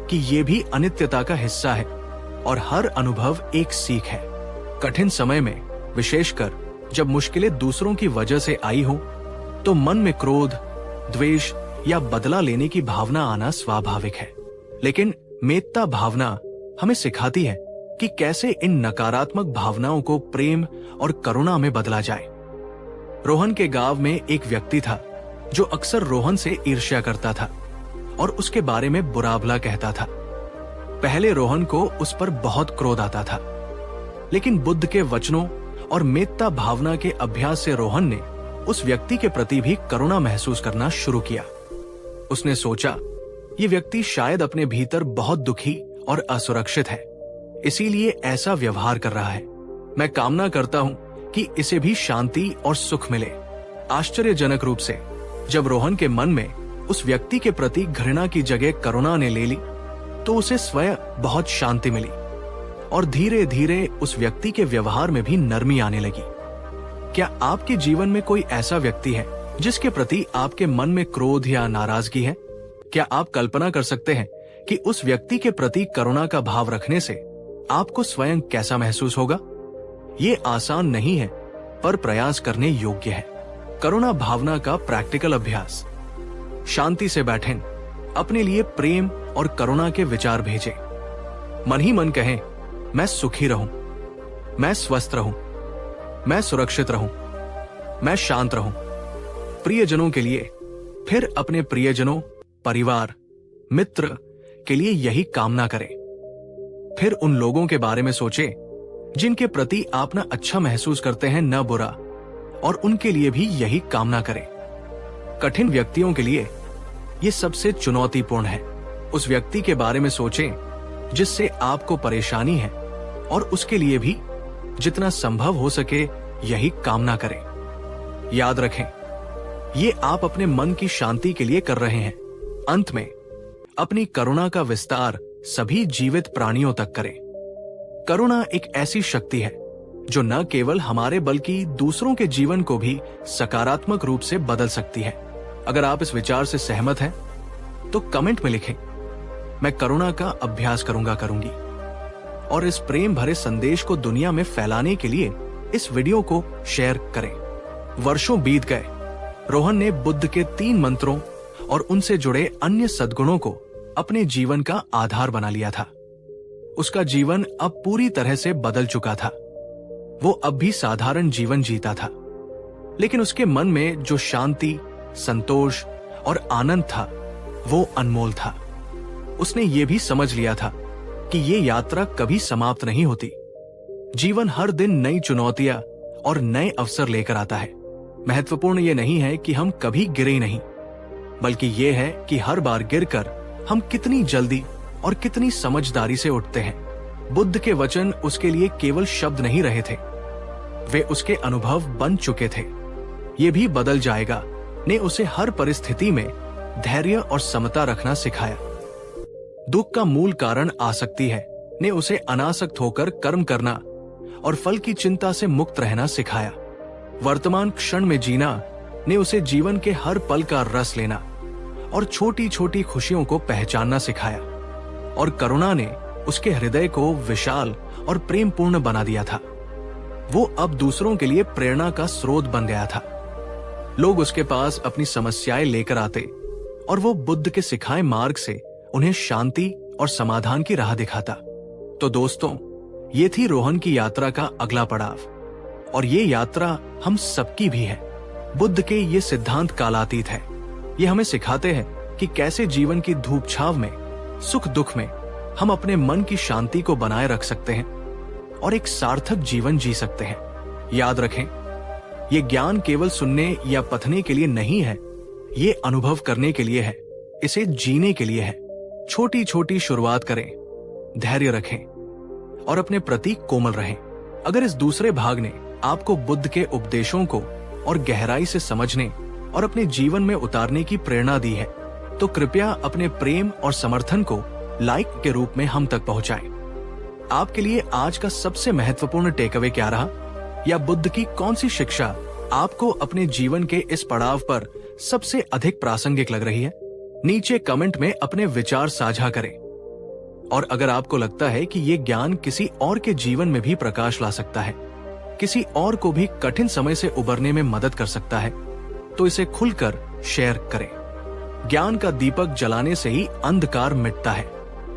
कि ये भी अनित्यता का हिस्सा है और हर अनुभव एक सीख है। कठिन समय में, विशेषकर जब मुश्किलें दूसरों की वजह से आई हो, तो मन में क्रोध, द्वेष या बदला लेने की भावना आना स्वाभाविक है। लेकिन मेत्ता भावना हमें सिखाती है कि कैसे इन नकारात्मक भावनाओं को प्रेम और करुणा में बदला जाए। रोहन के गांव में एक व्यक्ति था जो अक्सर रोहन से ईर्ष्या करता था और उसके बारे में बुरा भला कहता था। पहले रोहन को उस पर बहुत क्रोध आता था, लेकिन बुद्ध के वचनों और मेत्ता भावना के अभ्यास से रोहन ने उस व्यक्ति के प्रति भी करुणा महसूस करना शुरू किया। उसने सोचा, ये व्यक्ति शायद अपने भीतर बहुत दुखी और असुरक्षित है, इसीलिए ऐसा व्यवहार कर रहा है। मैं कामना करता हूं कि इसे भी शांति और सुख मिले। आश्चर्यजनक रूप से जब रोहन के मन में उस व्यक्ति के प्रति घृणा की जगह करुणा ने ले ली, तो उसे स्वयं बहुत शांति मिली और धीरे धीरे उस व्यक्ति के व्यवहार में भी नरमी आने लगी। क्या आपके जीवन में कोई ऐसा व्यक्ति है जिसके प्रति आपके मन में क्रोध या नाराजगी है? क्या आप कल्पना कर सकते हैं कि उस व्यक्ति के प्रति करुणा का भाव रखने से आपको स्वयं कैसा महसूस होगा? ये आसान नहीं है, पर प्रयास करने योग्य है। करुणा भावना का प्रैक्टिकल अभ्यास। शांति से बैठें, अपने लिए प्रेम और करुणा के विचार भेजें। मन ही मन कहें, मैं सुखी रहूं, मैं स्वस्थ रहूं, मैं सुरक्षित रहूं, मैं शांत रहूं। प्रियजनों के लिए, फिर अपने प्रियजनों, परिवार, मित्र के लिए यही कामना करें। फिर उन लोगों के बारे में सोचें जिनके प्रति आप न अच्छा महसूस करते हैं न बुरा, और उनके लिए भी यही कामना करें। कठिन व्यक्तियों के लिए ये सबसे चुनौतीपूर्ण है। उस व्यक्ति के बारे में सोचें जिससे आपको परेशानी है, और उसके लिए भी जितना संभव हो सके यही कामना करें। याद रखें, ये आप अपने मन की शांति के लिए कर रहे हैं। अंत में अपनी करुणा का विस्तार सभी जीवित प्राणियों तक करें। करुणा एक ऐसी शक्ति है जो न केवल हमारे बल्कि दूसरों के जीवन को भी सकारात्मक रूप से बदल सकती है। अगर आप इस विचार से सहमत हैं, तो कमेंट में लिखें, मैं करुणा का अभ्यास करूंगी। और इस प्रेम भरे संदेश को दुनिया में फैलाने के लिए इस वीडियो को शेयर करें। वर्षों बीत गए, रोहन ने बुद्ध के 3 मंत्रों और उनसे जुड़े अन्य सद्गुणों को अपने जीवन का आधार बना लिया था। उसका जीवन अब पूरी तरह से बदल चुका था। वो अब भी साधारण जीवन जीता था, लेकिन उसके मन में जो शांति, संतोष और आनंद था, वो अनमोल था। उसने ये भी समझ लिया था कि ये यात्रा कभी समाप्त नहीं होती। जीवन हर दिन नई चुनौतियां और नए अवसर लेकर आता है। महत्वपूर्ण ये नहीं है कि हम कभी गिरे नहीं, बल्कि ये है कि हर बार गिरकर हम कितनी जल्दी और कितनी समझदारी से उठते हैं। बुद्ध के वचन उसके लिए केवल शब्द नहीं रहे थे, वे उसके अनुभव बन चुके थे। ये भी बदल जाएगा ने उसे हर परिस्थिति में धैर्य और समता रखना सिखाया। दुख का मूल कारण आसक्ति है ने उसे अनासक्त होकर कर्म करना और फल की चिंता से मुक्त रहना सिखाया। वर्तमान क्षण में जीना ने उसे जीवन के हर पल का रस लेना और छोटी छोटी खुशियों को पहचानना सिखाया। और करुणा ने उसके हृदय को विशाल और प्रेमपूर्ण बना दिया था। वो अब दूसरों के लिए प्रेरणा का स्रोत बन गया था। लोग उसके पास अपनी समस्याएं लेकर आते और वो बुद्ध के सिखाए मार्ग से उन्हें शांति और समाधान की राह दिखाता। तो दोस्तों, ये थी रोहन की यात्रा का अगला पड़ाव, और ये यात्रा हम सबकी भी है। बुद्ध के ये सिद्धांत कालातीत है। ये हमें सिखाते हैं कि कैसे जीवन की धूप छाव में, सुख दुख में हम अपने मन की शांति को बनाए रख सकते हैं और एक सार्थक जीवन जी सकते हैं। याद रखें, ये ज्ञान केवल सुनने या पढ़ने के लिए नहीं है, ये अनुभव करने के लिए है, इसे जीने के लिए है। छोटी छोटी शुरुआत करें, धैर्य रखें और अपने प्रति कोमल रहें। अगर इस दूसरे भाग ने आपको बुद्ध के उपदेशों को और गहराई से समझने और अपने जीवन में उतारने की प्रेरणा दी है, तो कृपया अपने प्रेम और समर्थन को लाइक के रूप में हम तक पहुंचाएं। आपके लिए आज का सबसे महत्वपूर्ण टेकअवे क्या रहा, या बुद्ध की कौन सी शिक्षा आपको अपने जीवन के इस पड़ाव पर सबसे अधिक प्रासंगिक लग रही है? नीचे कमेंट में अपने विचार साझा करें। और अगर आपको लगता है कि ये ज्ञान किसी और के जीवन में भी प्रकाश ला सकता है, किसी और को भी कठिन समय से उबरने में मदद कर सकता है, तो इसे खुलकर शेयर करें। ज्ञान का दीपक जलाने से ही अंधकार मिटता है।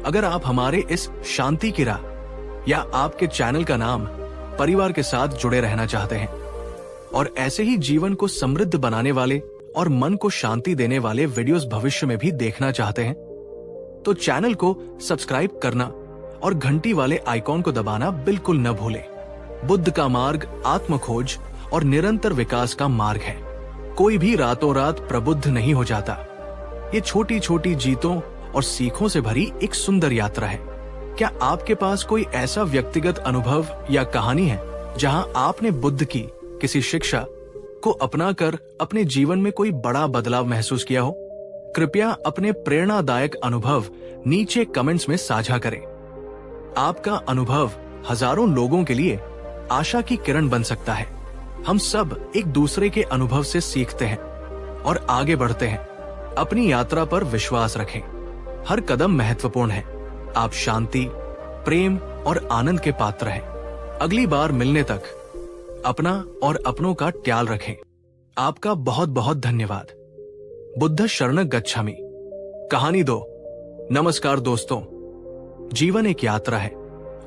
अगर आप हमारे इस शांति की राह या आपके चैनल का नाम परिवार के साथ जुड़े रहना चाहते हैं और ऐसे ही जीवन को समृद्ध बनाने वाले और मन को शांति देने वाले वीडियोस भविष्य में भी देखना चाहते हैं, तो चैनल को सब्सक्राइब करना और घंटी वाले आइकॉन को दबाना बिल्कुल न भूलें। बुद्ध का मार्ग आत्मखोज और निरंतर विकास का मार्ग है। कोई भी रातों रात प्रबुद्ध नहीं हो जाता। ये छोटी छोटी जीतों और सीखों से भरी एक सुंदर यात्रा है। क्या आपके पास कोई ऐसा व्यक्तिगत अनुभव या कहानी है जहां आपने बुद्ध की किसी शिक्षा को अपनाकर अपने जीवन में कोई बड़ा बदलाव महसूस किया हो, कृपया अपने प्रेरणादायक अनुभव नीचे कमेंट्स में साझा करें। आपका अनुभव हजारों लोगों के लिए आशा की किरण बन सकता है। हम सब एक दूसरे के अनुभव से सीखते हैं और आगे बढ़ते हैं। अपनी यात्रा पर विश्वास रखें। हर कदम महत्वपूर्ण है। आप शांति, प्रेम और आनंद के पात्र हैं। अगली बार मिलने तक अपना और अपनों का ख्याल रखें। आपका बहुत बहुत धन्यवाद। बुद्ध शरण गच्छामि। कहानी 2। नमस्कार दोस्तों, जीवन एक यात्रा है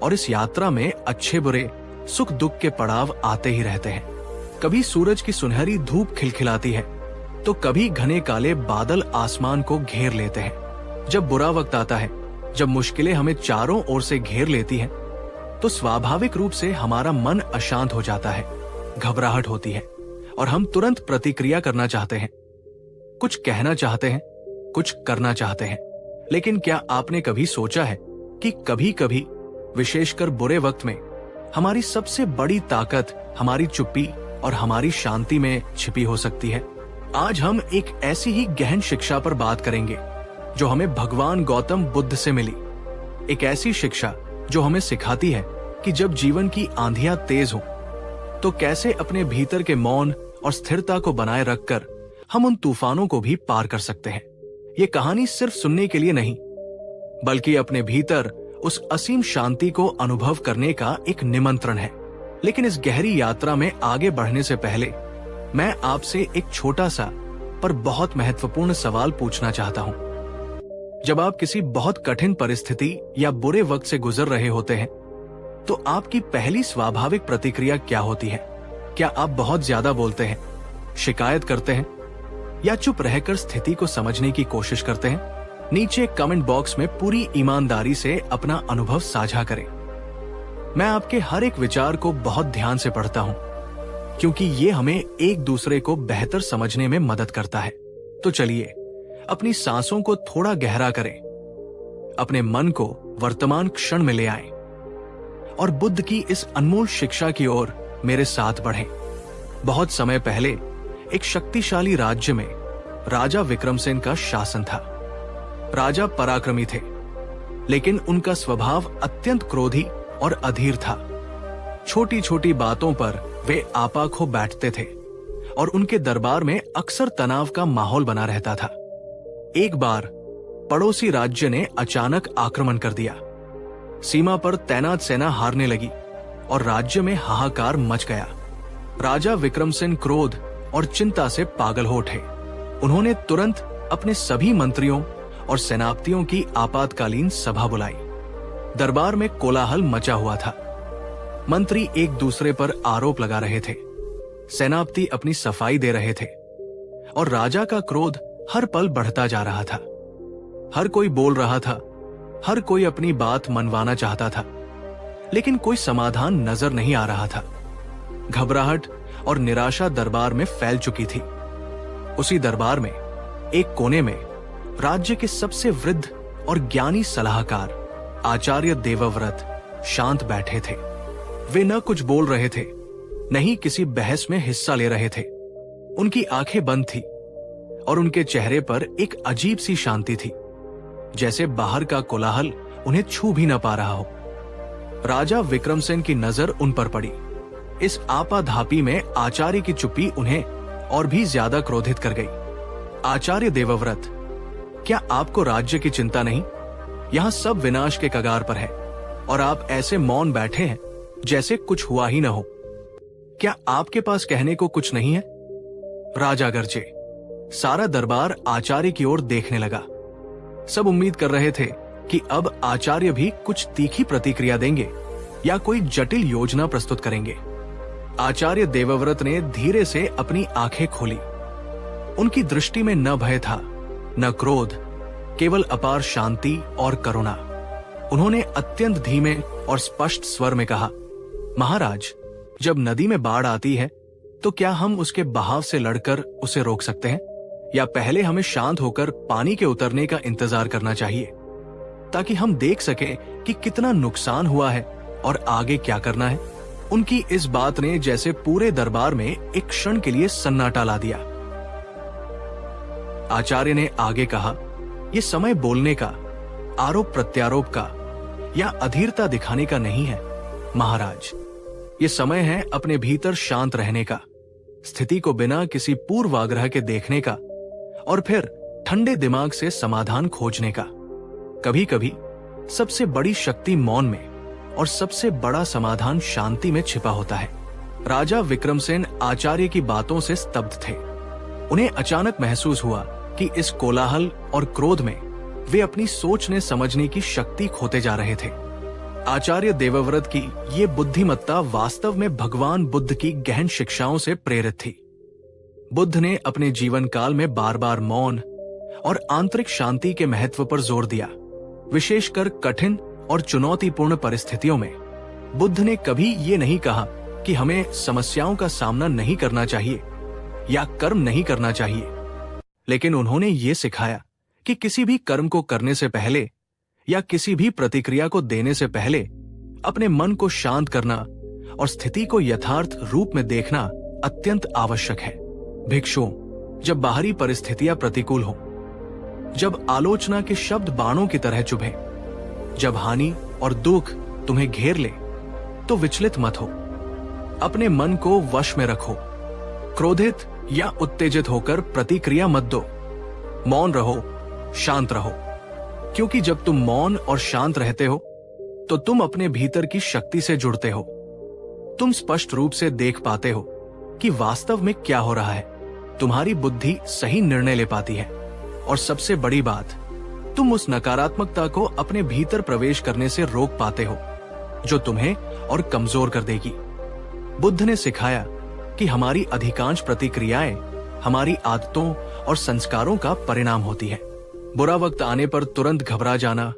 और इस यात्रा में अच्छे बुरे, सुख दुख के पड़ाव आते ही रहते हैं। कभी सूरज की सुनहरी धूप खिलखिलाती है तो कभी घने काले बादल आसमान को घेर लेते हैं। जब बुरा वक्त आता है, जब मुश्किलें हमें चारों ओर से घेर लेती हैं, तो स्वाभाविक रूप से हमारा मन अशांत हो जाता है, घबराहट होती है और हम तुरंत प्रतिक्रिया करना चाहते हैं। कुछ कहना चाहते हैं, कुछ करना चाहते हैं। लेकिन क्या आपने कभी सोचा है कि कभी-कभी, विशेषकर बुरे वक्त में, हमारी सबसे बड़ी ताकत हमारी चुप्पी और हमारी शांति में छिपी हो सकती है। आज हम एक ऐसी ही गहन शिक्षा पर बात करेंगे जो हमें भगवान गौतम बुद्ध से मिली। एक ऐसी शिक्षा जो हमें सिखाती है कि जब जीवन की आंधियां तेज हो तो कैसे अपने भीतर के मौन और स्थिरता को बनाए रखकर हम उन तूफानों को भी पार कर सकते हैं। ये कहानी सिर्फ सुनने के लिए नहीं, बल्कि अपने भीतर उस असीम शांति को अनुभव करने का एक निमंत्रण है। लेकिन इस गहरी यात्रा में आगे बढ़ने से पहले मैं आपसे एक छोटा सा पर बहुत महत्वपूर्ण सवाल पूछना चाहता हूं। जब आप किसी बहुत कठिन परिस्थिति या बुरे वक्त से गुजर रहे होते हैं, तो आपकी पहली स्वाभाविक प्रतिक्रिया क्या होती है? क्या आप बहुत ज्यादा बोलते हैं, शिकायत करते हैं, या चुप रहकर स्थिति को समझने की कोशिश करते हैं? नीचे कमेंट बॉक्स में पूरी ईमानदारी से अपना अनुभव साझा करें। मैं आपके हर एक विचार को बहुत ध्यान से पढ़ता हूं, क्योंकि ये हमें एक दूसरे को बेहतर समझने में मदद करता है। तो चलिए अपनी सांसों को थोड़ा गहरा करें, अपने मन को वर्तमान क्षण में ले आएं और बुद्ध की इस अनमोल शिक्षा की ओर मेरे साथ बढ़ें। बहुत समय पहले एक शक्तिशाली राज्य में राजा विक्रमसेन का शासन था। राजा पराक्रमी थे, लेकिन उनका स्वभाव अत्यंत क्रोधी और अधीर था। छोटी छोटी बातों पर वे आपा खो बैठते थे और उनके दरबार में अक्सर तनाव का माहौल बना रहता था। एक बार पड़ोसी राज्य ने अचानक आक्रमण कर दिया। सीमा पर तैनात सेना हारने लगी और राज्य में हाहाकार मच गया। राजा विक्रमसेन क्रोध और चिंता से पागल हो उठे। उन्होंने तुरंत अपने सभी मंत्रियों और सेनापतियों की आपातकालीन सभा बुलाई। दरबार में कोलाहल मचा हुआ था। मंत्री एक दूसरे पर आरोप लगा रहे थे, सेनापति अपनी सफाई दे रहे थे और राजा का क्रोध हर पल बढ़ता जा रहा था। हर कोई बोल रहा था, हर कोई अपनी बात मनवाना चाहता था, लेकिन कोई समाधान नजर नहीं आ रहा था। घबराहट और निराशा दरबार में फैल चुकी थी। उसी दरबार में एक कोने में राज्य के सबसे वृद्ध और ज्ञानी सलाहकार आचार्य देवव्रत शांत बैठे थे। वे न कुछ बोल रहे थे, न ही किसी बहस में हिस्सा ले रहे थे। उनकी आंखें बंद थी और उनके चेहरे पर एक अजीब सी शांति थी, जैसे बाहर का कोलाहल उन्हें छू भी न पा रहा हो। राजा विक्रमसेन की नजर उन पर पड़ी। इस आपाधापी में आचार्य की चुप्पी उन्हें और भी ज्यादा क्रोधित कर गई। आचार्य देवव्रत, क्या आपको राज्य की चिंता नहीं? यहाँ सब विनाश के कगार पर है और आप ऐसे मौन बैठे हैं जैसे कुछ हुआ ही न हो। क्या आपके पास कहने को कुछ नहीं है? राजा गरजे। सारा दरबार आचार्य की ओर देखने लगा। सब उम्मीद कर रहे थे कि अब आचार्य भी कुछ तीखी प्रतिक्रिया देंगे या कोई जटिल योजना प्रस्तुत करेंगे। आचार्य देवव्रत ने धीरे से अपनी आंखें खोली। उनकी दृष्टि में न भय था, न क्रोध, केवल अपार शांति और करुणा। उन्होंने अत्यंत धीमे और स्पष्ट स्वर में कहा, महाराज, जब नदी में बाढ़ आती है तो क्या हम उसके बहाव से लड़कर उसे रोक सकते हैं, या पहले हमें शांत होकर पानी के उतरने का इंतजार करना चाहिए ताकि हम देख सकें कि कितना नुकसान हुआ है और आगे क्या करना है? उनकी इस बात ने जैसे पूरे दरबार में एक क्षण के लिए सन्नाटा ला दिया। आचार्य ने आगे कहा, यह समय बोलने का, आरोप प्रत्यारोप का या अधीरता दिखाने का नहीं है महाराज। ये समय है अपने भीतर शांत रहने का, स्थिति को बिना किसी पूर्वाग्रह के देखने का और फिर ठंडे दिमाग से समाधान खोजने का। कभी कभी सबसे बड़ी शक्ति मौन में और सबसे बड़ा समाधान शांति में छिपा होता है। राजा विक्रमसेन आचार्य की बातों से स्तब्ध थे। उन्हें अचानक महसूस हुआ कि इस कोलाहल और क्रोध में वे अपनी सोचने समझने की शक्ति खोते जा रहे थे। आचार्य देवव्रत की ये बुद्धिमत्ता वास्तव में भगवान बुद्ध की गहन शिक्षाओं से प्रेरित थी। बुद्ध ने अपने जीवन काल में बार बार मौन और आंतरिक शांति के महत्व पर जोर दिया। विशेषकर कठिन और चुनौतीपूर्ण परिस्थितियों में बुद्ध ने कभी ये नहीं कहा कि हमें समस्याओं का सामना नहीं करना चाहिए या कर्म नहीं करना चाहिए, लेकिन उन्होंने ये सिखाया कि किसी भी कर्म को करने से पहले या किसी भी प्रतिक्रिया को देने से पहले अपने मन को शांत करना और स्थिति को यथार्थ रूप में देखना अत्यंत आवश्यक है। भिक्षुओं, जब बाहरी परिस्थितियां प्रतिकूल हो, जब आलोचना के शब्द बाणों की तरह चुभे, जब हानि और दुख तुम्हें घेर ले, तो विचलित मत हो। अपने मन को वश में रखो। क्रोधित या उत्तेजित होकर प्रतिक्रिया मत दो। मौन रहो, शांत रहो, क्योंकि जब तुम मौन और शांत रहते हो तो तुम अपने भीतर की शक्ति से जुड़ते हो। तुम स्पष्ट रूप से देख पाते हो कि वास्तव में क्या हो रहा है। तुम्हारी बुद्धि सही निर्णय ले पाती है और सबसे बड़ी बात, तुम उस नकारात्मकता को अपने भीतर प्रवेश करने से रोक पाते हो जो तुम्हें और कमजोर कर देगी। बुद्ध ने सिखाया कि हमारी अधिकांश प्रतिक्रियाएं हमारी आदतों और संस्कारों का परिणाम होती है। बुरा वक्त आने पर तुरंत घबरा जाना,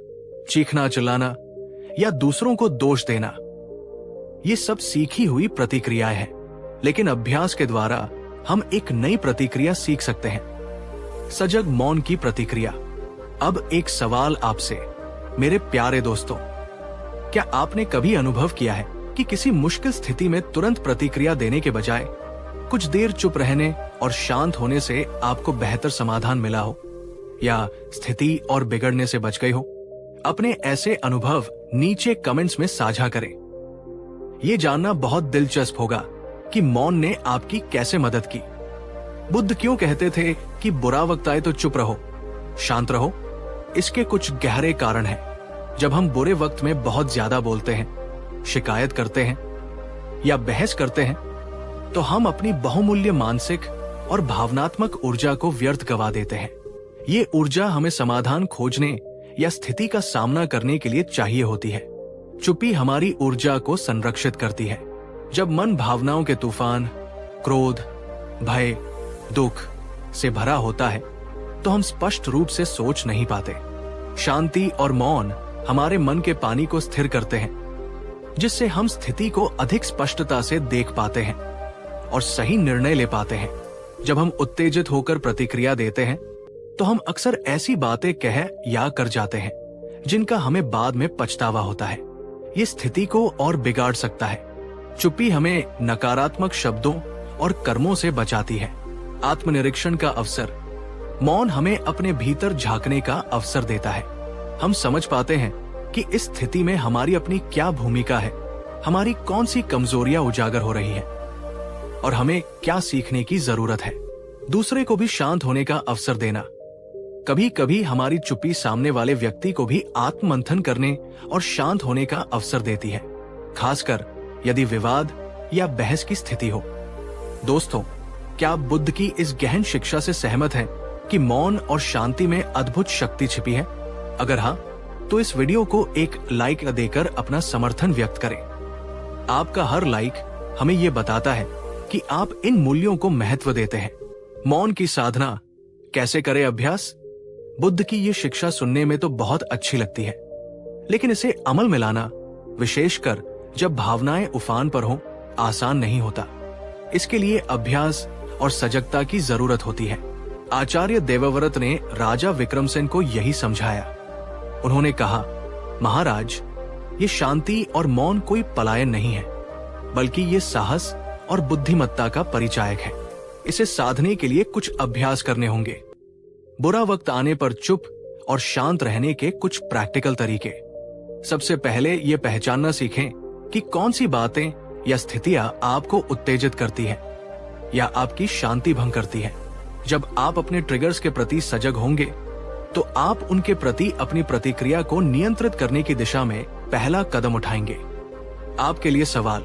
चीखना चिल्लाना या दूसरों को दोष देना, ये सब सीखी हुई प्रतिक्रियाएं हैं। लेकिन अभ्यास के द्वारा हम एक नई प्रतिक्रिया सीख सकते हैं, सजग मौन की प्रतिक्रिया। अब एक सवाल आपसे, मेरे प्यारे दोस्तों, क्या आपने कभी अनुभव किया है कि किसी मुश्किल स्थिति में तुरंत प्रतिक्रिया देने के बजाय कुछ देर चुप रहने और शांत होने से आपको बेहतर समाधान मिला हो या स्थिति और बिगड़ने से बच गई हो? अपने ऐसे अनुभव नीचे कमेंट्स में साझा करें। यह जानना बहुत दिलचस्प होगा कि मौन ने आपकी कैसे मदद की। बुद्ध क्यों कहते थे कि बुरा वक्त आए तो चुप रहो, शांत रहो? इसके कुछ गहरे कारण हैं। जब हम बुरे वक्त में बहुत ज्यादा बोलते हैं, शिकायत करते हैं या बहस करते हैं, तो हम अपनी बहुमूल्य मानसिक और भावनात्मक ऊर्जा को व्यर्थ गवा देते हैं। ये ऊर्जा हमें समाधान खोजने या स्थिति का सामना करने के लिए चाहिए होती है। चुप्पी हमारी ऊर्जा को संरक्षित करती है। जब मन भावनाओं के तूफान, क्रोध, भय, दुख से भरा होता है तो हम स्पष्ट रूप से सोच नहीं पाते। शांति और मौन हमारे मन के पानी को स्थिर करते हैं, जिससे हम स्थिति को अधिक स्पष्टता से देख पाते हैं और सही निर्णय ले पाते हैं। जब हम उत्तेजित होकर प्रतिक्रिया देते हैं तो हम अक्सर ऐसी बातें कह या कर जाते हैं जिनका हमें बाद में पछतावा होता है। ये स्थिति को और बिगाड़ सकता है। चुप्पी हमें नकारात्मक शब्दों और कर्मों से बचाती है। आत्मनिरीक्षण का अवसर, मौन हमें अपने भीतर झांकने का अवसर देता है। हम समझ पाते हैं कि इस स्थिति में हमारी अपनी क्या भूमिका है, हमारी कौन सी कमजोरियां उजागर हो रही हैं और हमें क्या सीखने की जरूरत है। दूसरे को भी शांत होने का अवसर देना। कभी कभी हमारी चुप्पी सामने वाले व्यक्ति को भी आत्ममंथन करने और शांत होने का अवसर देती है, खासकर यदि विवाद या बहस की स्थिति हो। दोस्तों, क्या आप बुद्ध की इस गहन शिक्षा से सहमत हैं कि मौन और शांति में अद्भुत शक्ति छिपी है? अगर हाँ, तो इस वीडियो को एक लाइक देकर अपना समर्थन व्यक्त करें। आपका हर लाइक हमें ये बताता है कि आप इन मूल्यों को महत्व देते हैं। मौन की साधना कैसे करें अभ्यास? बुद्ध की ये शिक्षा सुनने में तो बहुत अच्छी लगती है, लेकिन इसे अमल में लाना, विशेषकर जब भावनाएं उफान पर हों, आसान नहीं होता। इसके लिए अभ्यास और सजगता की जरूरत होती है। आचार्य देवव्रत ने राजा विक्रमसेन को यही समझाया। उन्होंने कहा, महाराज, ये शांति और मौन कोई पलायन नहीं है, बल्कि ये साहस और बुद्धिमत्ता का परिचायक है। इसे साधने के लिए कुछ अभ्यास करने होंगे। बुरा वक्त आने पर चुप और शांत रहने के कुछ प्रैक्टिकल तरीके। सबसे पहले ये पहचानना सीखें कि कौन सी बातें या स्थितियां आपको उत्तेजित करती है या आपकी शांति भंग करती है। जब आप अपने ट्रिगर्स के प्रति सजग होंगे तो आप उनके प्रति अपनी प्रतिक्रिया को नियंत्रित करने की दिशा में पहला कदम उठाएंगे। आपके लिए सवाल,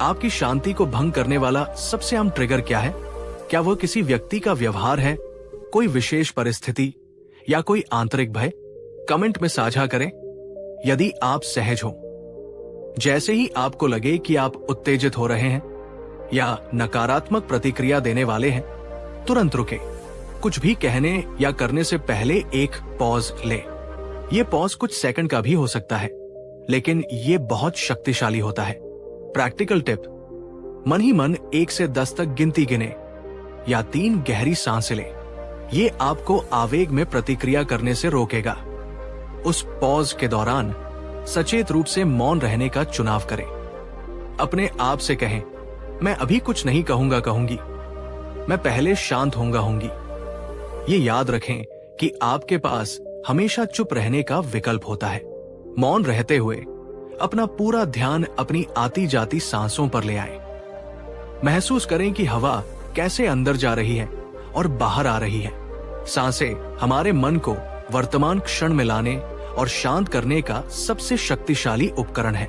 आपकी शांति को भंग करने वाला सबसे आम ट्रिगर क्या है? क्या वह किसी व्यक्ति का व्यवहार है, कोई विशेष परिस्थिति या कोई आंतरिक भय? कमेंट में साझा करें यदि आप सहज हो। जैसे ही आपको लगे कि आप उत्तेजित हो रहे हैं या नकारात्मक प्रतिक्रिया देने वाले हैं, तुरंत रुके। कुछ भी कहने या करने से पहले एक पॉज ले। ये पॉज कुछ सेकंड का भी हो सकता है, लेकिन ये बहुत शक्तिशाली होता है। प्रैक्टिकल टिप, मन ही मन 1 से 10 तक गिनती गिने या 3 गहरी सांसें ले। ये आपको आवेग में प्रतिक्रिया करने से रोकेगा। उस पॉज के दौरान सचेत रूप से मौन रहने का चुनाव करें। अपने आप से कहें, मैं अभी कुछ नहीं कहूंगी, मैं पहले शांत होऊंगी। ये याद रखें कि आपके पास हमेशा चुप रहने का विकल्प होता है। मौन रहते हुए अपना पूरा ध्यान अपनी आती जाती सांसों पर ले आएं। महसूस करें कि हवा कैसे अंदर जा रही है और बाहर आ रही है। सांसें हमारे मन को वर्तमान क्षण में लाने और शांत करने का सबसे शक्तिशाली उपकरण है।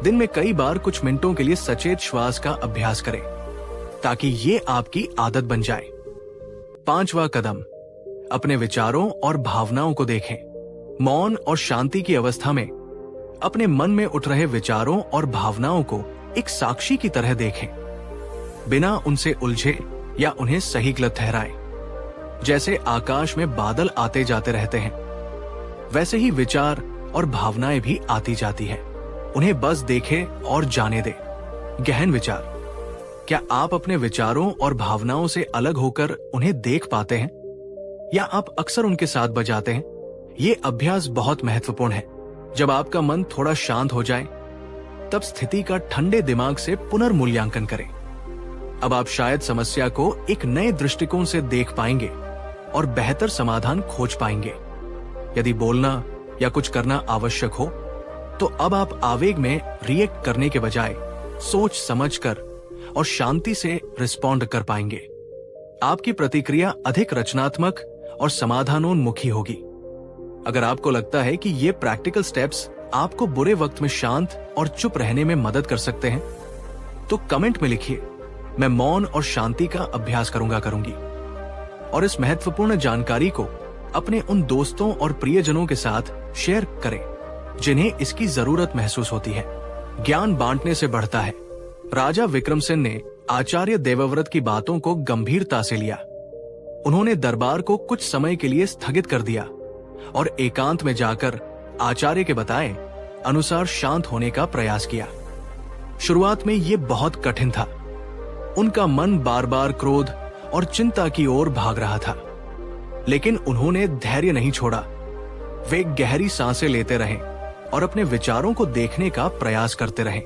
दिन में कई बार कुछ मिनटों के लिए सचेत श्वास का अभ्यास करें ताकि ये आपकी आदत बन जाए। 5वां कदम, अपने विचारों और भावनाओं को देखें। मौन और शांति की अवस्था में अपने मन में उठ रहे विचारों और भावनाओं को एक साक्षी की तरह देखें, बिना उनसे उलझे या उन्हें सही गलत ठहराएं। जैसे आकाश में बादल आते जाते रहते हैं, वैसे ही विचार और भावनाएं भी आती जाती है। उन्हें बस देखें और जाने दें। गहन विचार, क्या आप अपने विचारों और भावनाओं से अलग होकर उन्हें देख पाते हैं या आप अक्सर उनके साथ बजाते हैं? ये अभ्यास बहुत महत्वपूर्ण है। जब आपका मन थोड़ा शांत हो जाए, तब स्थिति का ठंडे दिमाग से पुनर्मूल्यांकन करें। अब आप शायद समस्या को एक नए दृष्टिकोण से देख पाएंगे और बेहतर समाधान खोज पाएंगे। यदि बोलना या कुछ करना आवश्यक हो, तो अब आप आवेग में रिएक्ट करने के बजाय सोच समझकर और शांति से रिस्पॉन्ड कर पाएंगे। आपकी प्रतिक्रिया अधिक रचनात्मक और समाधानोन्मुखी होगी। अगर आपको लगता है कि ये प्रैक्टिकल स्टेप्स आपको बुरे वक्त में शांत और चुप रहने में मदद कर सकते हैं, तो कमेंट में लिखिए, मैं मौन और शांति का अभ्यास करूंगी। और इस महत्वपूर्ण जानकारी को अपने उन दोस्तों और प्रियजनों के साथ शेयर करें जिन्हें इसकी जरूरत महसूस होती है। ज्ञान बांटने से बढ़ता है। राजा विक्रमसेन ने आचार्य देवव्रत की बातों को गंभीरता से लिया। उन्होंने दरबार को कुछ समय के लिए स्थगित कर दिया और एकांत में जाकर आचार्य के बताए अनुसार शांत होने का प्रयास किया। शुरुआत में ये बहुत कठिन था। उनका मन बार बार क्रोध और चिंता की ओर भाग रहा था, लेकिन उन्होंने धैर्य नहीं छोड़ा। वे गहरी सांसें लेते रहे और अपने विचारों को देखने का प्रयास करते रहे।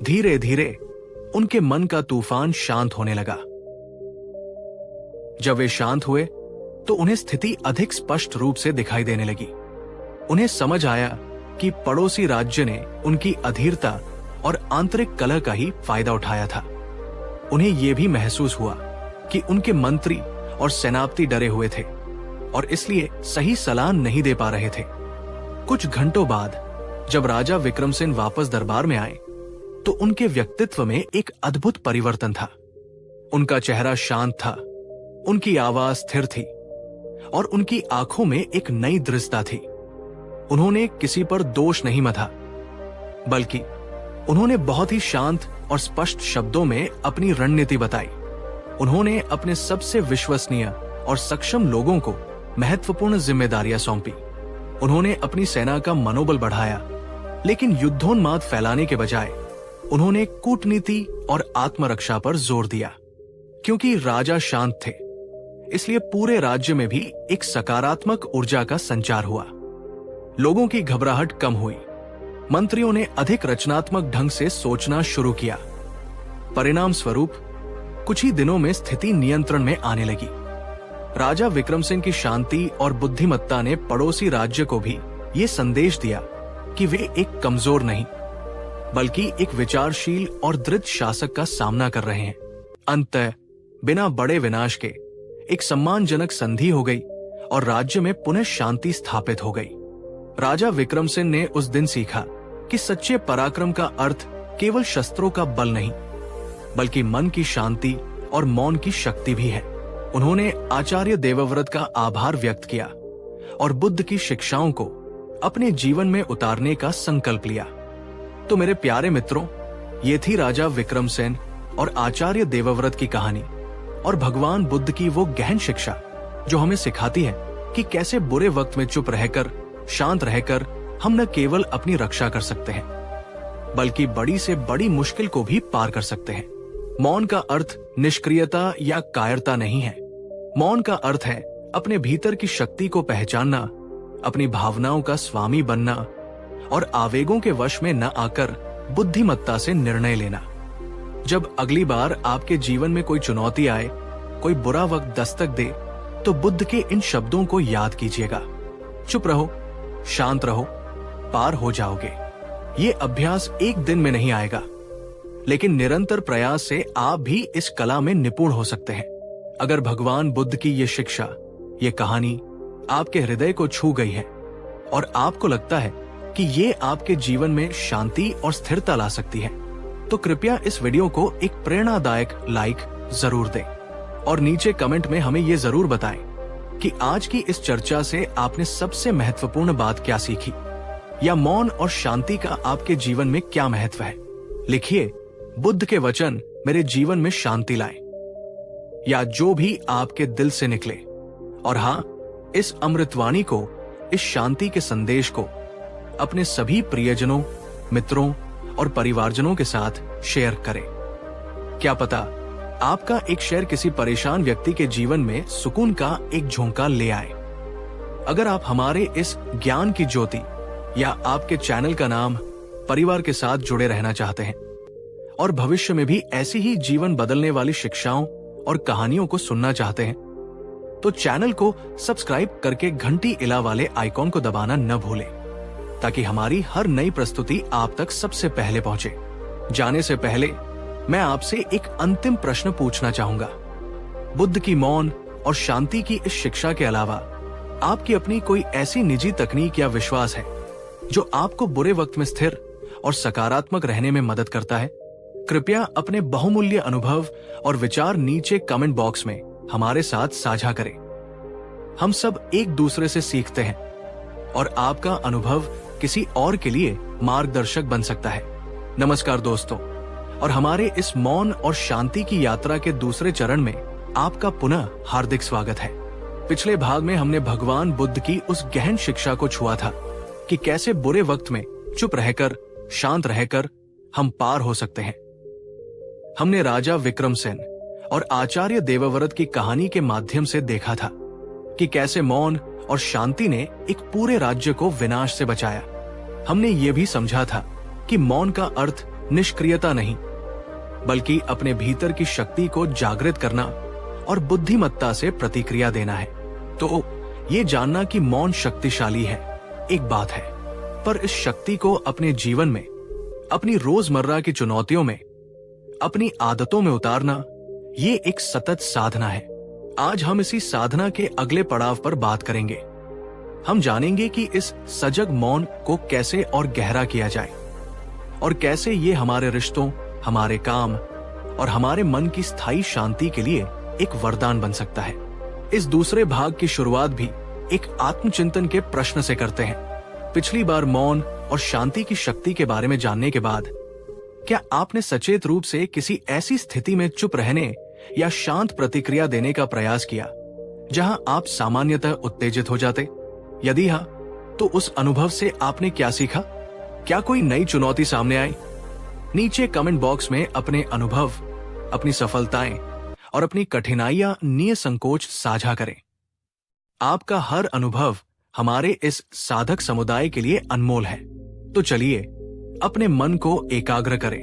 धीरे धीरे उनके मन का तूफान शांत होने लगा। जब वे शांत हुए तो उन्हें स्थिति अधिक स्पष्ट रूप से दिखाई देने लगी। उन्हें समझ आया कि पड़ोसी राज्य ने उनकी अधीरता और आंतरिक कलह का ही फायदा उठाया था। उन्हें यह भी महसूस हुआ कि उनके मंत्री और सेनापति डरे हुए थे और इसलिए सही सलाह नहीं दे पा रहे थे। कुछ घंटों बाद जब राजा विक्रमसेन वापस दरबार में आए, तो उनके व्यक्तित्व में एक अद्भुत परिवर्तन था। उनका चेहरा शांत था, उनकी आवाज स्थिर थी और उनकी आंखों में एक नई दृढ़ता थी। उन्होंने किसी पर दोष नहीं मथा, बल्कि उन्होंने बहुत ही शांत और स्पष्ट शब्दों में अपनी रणनीति बताई। उन्होंने अपने सबसे विश्वसनीय और सक्षम लोगों को महत्वपूर्ण जिम्मेदारियां सौंपी। उन्होंने अपनी सेना का मनोबल बढ़ाया, लेकिन युद्धोन्माद फैलाने के बजाय उन्होंने कूटनीति और आत्मरक्षा पर जोर दिया। क्योंकि राजा शांत थे, इसलिए पूरे राज्य में भी एक सकारात्मक ऊर्जा का संचार हुआ। लोगों की घबराहट कम हुई। मंत्रियों ने अधिक रचनात्मक ढंग से सोचना शुरू किया परिणाम स्वरूप कुछ ही दिनों में स्थिति नियंत्रण में आने लगी। राजा विक्रम सिंह की शांति और बुद्धिमत्ता ने पड़ोसी राज्य को भी ये संदेश दिया कि वे एक कमजोर नहीं बल्कि एक विचारशील और दृढ़ शासक का सामना कर रहे हैं। अंततः बिना बड़े विनाश के एक सम्मानजनक संधि हो गई और राज्य में पुनः शांति स्थापित हो गई। राजा विक्रम सिंह ने उस दिन सीखा कि सच्चे पराक्रम का अर्थ केवल शस्त्रों का बल नहीं बल्कि मन की शांति और मौन की शक्ति भी है। उन्होंने आचार्य देवव्रत का आभार व्यक्त किया और बुद्ध की शिक्षाओं को अपने जीवन में उतारने का संकल्प लिया। तो मेरे प्यारे मित्रों, ये थी राजा विक्रम सेन और आचार्य देवव्रत की कहानी और भगवान बुद्ध की वो गहन शिक्षा जो हमें सिखाती है कि कैसे बुरे वक्त में चुप रहकर, शांत रहकर हम न केवल अपनी रक्षा कर सकते हैं बल्कि बड़ी से बड़ी मुश्किल को भी पार कर सकते हैं। मौन का अर्थ निष्क्रियता या कायरता नहीं है। मौन का अर्थ है अपने भीतर की शक्ति को पहचानना, अपनी भावनाओं का स्वामी बनना और आवेगों के वश में न आकर बुद्धिमत्ता से निर्णय लेना। जब अगली बार आपके जीवन में कोई चुनौती आए, कोई बुरा वक्त दस्तक दे, तो बुद्ध के इन शब्दों को याद कीजिएगा। चुप रहो, शांत रहो, पार हो जाओगे। ये अभ्यास एक दिन में नहीं आएगा, लेकिन निरंतर प्रयास से आप भी इस कला में निपुण हो सकते हैं। अगर भगवान बुद्ध की ये शिक्षा, ये कहानी आपके हृदय को छू गई है और आपको लगता है कि ये आपके जीवन में शांति और स्थिरता ला सकती है, तो कृपया इस वीडियो को एक प्रेरणादायक लाइक जरूर दें और नीचे कमेंट में हमें ये जरूर बताएं कि आज की इस चर्चा से आपने सबसे महत्वपूर्ण बात क्या सीखी, या मौन और शांति का आपके जीवन में क्या महत्व है। लिखिए, बुद्ध के वचन मेरे जीवन में शांति लाए, या जो भी आपके दिल से निकले। और हाँ, इस अमृतवाणी को, इस शांति के संदेश को अपने सभी प्रियजनों, मित्रों और परिवारजनों के साथ शेयर करें। क्या पता आपका एक शेयर किसी परेशान व्यक्ति के जीवन में सुकून का एक झोंका ले आए। अगर आप हमारे इस ज्ञान की ज्योति या आपके चैनल का नाम परिवार के साथ जुड़े रहना चाहते हैं और भविष्य में भी ऐसी ही जीवन बदलने वाली शिक्षाओं और कहानियों को सुनना चाहते हैं, तो चैनल को सब्सक्राइब करके घंटी इला वाले आइकॉन को दबाना न भूलें, ताकि हमारी हर नई प्रस्तुति आप तक सबसे पहले पहुंचे। जाने से पहले मैं आपसे एक अंतिम प्रश्न पूछना चाहूंगा। बुद्ध की मौन और शांति की इस शिक्षा के अलावा आपकी अपनी कोई ऐसी निजी तकनीक या विश्वास है जो आपको बुरे वक्त में स्थिर और सकारात्मक रहने में मदद करता है? कृपया अपने बहुमूल्य अनुभव और विचार नीचे कमेंट बॉक्स में हमारे साथ साझा करें। हम सब एक दूसरे से सीखते हैं और आपका अनुभव किसी और के लिए मार्गदर्शक बन सकता है। नमस्कार दोस्तों, और हमारे इस मौन और शांति की यात्रा के दूसरे चरण में आपका पुनः हार्दिक स्वागत है। पिछले भाग में हमने भगवान बुद्ध की उस गहन शिक्षा को छुआ था कि कैसे बुरे वक्त में चुप रहकर, शांत रहकर हम पार हो सकते हैं। हमने राजा विक्रम सेन और आचार्य देवव्रत की कहानी के माध्यम से देखा था कि कैसे मौन और शांति ने एक पूरे राज्य को विनाश से बचाया। हमने ये भी समझा था कि मौन का अर्थ निष्क्रियता नहीं बल्कि अपने भीतर की शक्ति को जागृत करना और बुद्धिमत्ता से प्रतिक्रिया देना है। तो ये जानना कि मौन शक्तिशाली है एक बात है, पर इस शक्ति को अपने जीवन में, अपनी रोजमर्रा की चुनौतियों में, अपनी आदतों में उतारना, ये एक सतत साधना है। आज हम इसी साधना के अगले पड़ाव पर बात करेंगे। हम जानेंगे कि इस सजग मौन को कैसे और गहरा किया जाए और कैसे ये हमारे रिश्तों, हमारे काम और हमारे मन की स्थायी शांति के लिए एक वरदान बन सकता है। इस दूसरे भाग की शुरुआत भी एक आत्मचिंतन के प्रश्न से करते हैं। पिछली बार मौन और शांति की शक्ति के बारे में जानने के बाद क्या आपने सचेत रूप से किसी ऐसी स्थिति में चुप रहने या शांत प्रतिक्रिया देने का प्रयास किया जहां आप सामान्यतः उत्तेजित हो जाते? यदि हाँ, तो उस अनुभव से आपने क्या सीखा? क्या कोई नई चुनौती सामने आई? नीचे कमेंट बॉक्स में अपने अनुभव, अपनी सफलताएं और अपनी कठिनाइयां निसंकोच साझा करें। आपका हर अनुभव हमारे इस साधक समुदाय के लिए अनमोल है। तो चलिए अपने मन को एकाग्र करें,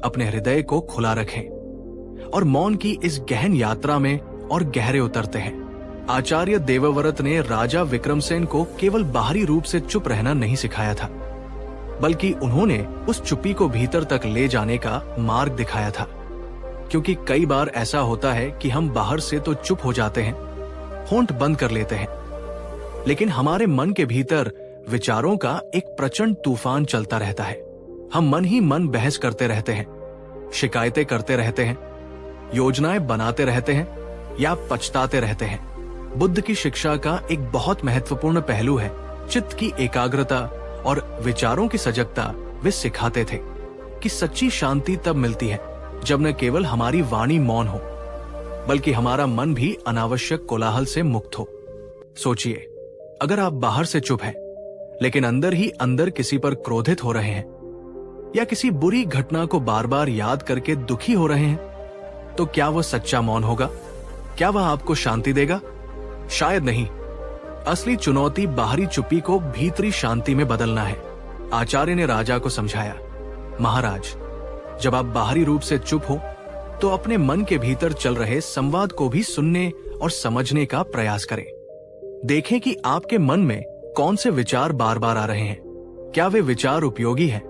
अपने हृदय को खुला रखें और मौन की इस गहन यात्रा में और गहरे उतरते हैं। आचार्य देवव्रत ने राजा विक्रमसेन को केवल बाहरी रूप से चुप रहना नहीं सिखाया था, बल्कि उन्होंने उस चुप्पी को भीतर तक ले जाने का मार्ग दिखाया था। क्योंकि कई बार ऐसा होता है कि हम बाहर से तो चुप हो जाते हैं, होंठ बंद कर लेते हैं, लेकिन हमारे मन के भीतर विचारों का एक प्रचंड तूफान चलता रहता है। हम मन ही मन बहस करते रहते हैं, शिकायतें करते रहते हैं, योजनाएं बनाते रहते हैं या पछताते रहते हैं। बुद्ध की शिक्षा का एक बहुत महत्वपूर्ण पहलू है चित्त की एकाग्रता और विचारों की सजगता। वे सिखाते थे कि सच्ची शांति तब मिलती है जब न केवल हमारी वाणी मौन हो, बल्कि हमारा मन भी अनावश्यक कोलाहल से मुक्त हो। सोचिए, अगर आप बाहर से चुप हैं, लेकिन अंदर ही अंदर किसी पर क्रोधित हो रहे हैं या किसी बुरी घटना को बार बार याद करके दुखी हो रहे हैं, तो क्या वह सच्चा मौन होगा? क्या वह आपको शांति देगा? शायद नहीं। असली चुनौती बाहरी चुप्पी को भीतरी शांति में बदलना है। आचार्य ने राजा को समझाया, महाराज, जब आप बाहरी रूप से चुप हो तो अपने मन के भीतर चल रहे संवाद को भी सुनने और समझने का प्रयास करें। देखें कि आपके मन में कौन से विचार बार बार आ रहे हैं। क्या वे विचार उपयोगी हैं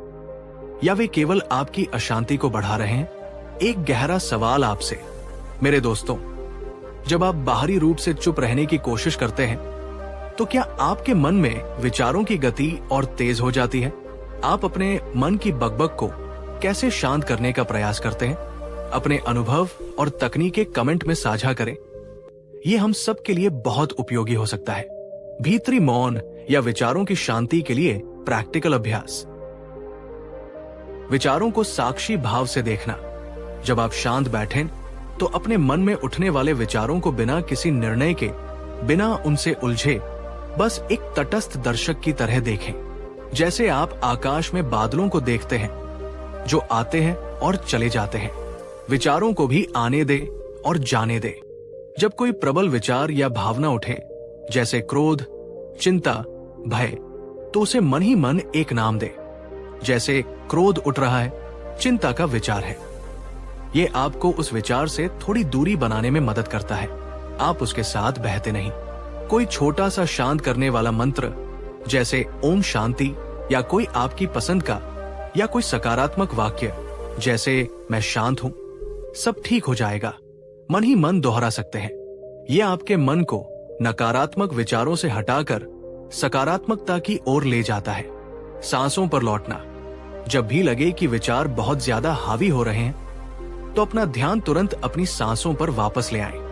या वे केवल आपकी अशांति को बढ़ा रहे हैं? एक गहरा सवाल आपसे, मेरे दोस्तों, जब आप बाहरी रूप से चुप रहने की कोशिश करते हैं तो क्या आपके मन में विचारों की गति और तेज हो जाती है? आप अपने मन की बकबक को कैसे शांत करने का प्रयास करते हैं? अपने अनुभव और तकनीकें कमेंट में साझा करें। यह हम सब के लिए बहुत उपयोगी हो सकता है। भीतरी मौन या विचारों की शांति के लिए प्रैक्टिकल अभ्यास। विचारों को साक्षी भाव से देखना। जब आप शांत बैठें तो अपने मन में उठने वाले विचारों को बिना किसी निर्णय के, बिना उनसे उलझे, बस एक तटस्थ दर्शक की तरह देखें। जैसे आप आकाश में बादलों को देखते हैं जो आते हैं और चले जाते हैं। विचारों को भी आने दे और जाने दे। जब कोई प्रबल विचार या भावना उठे, जैसे क्रोध, चिंता, भय, तो उसे मन ही मन एक नाम दे। जैसे क्रोध उठ रहा है, चिंता का विचार है। ये आपको उस विचार से थोड़ी दूरी बनाने में मदद करता है। आप उसके साथ बहते नहीं। कोई छोटा सा शांत करने वाला मंत्र, जैसे ओम शांति, या कोई आपकी पसंद का, या कोई सकारात्मक वाक्य जैसे मैं शांत हूं, सब ठीक हो जाएगा, मन ही मन दोहरा सकते हैं। यह आपके मन को नकारात्मक विचारों से हटाकर सकारात्मकता की ओर ले जाता है। सांसों पर लौटना। जब भी लगे कि विचार बहुत ज्यादा हावी हो रहे हैं, तो अपना ध्यान तुरंत अपनी सांसों पर वापस ले आए।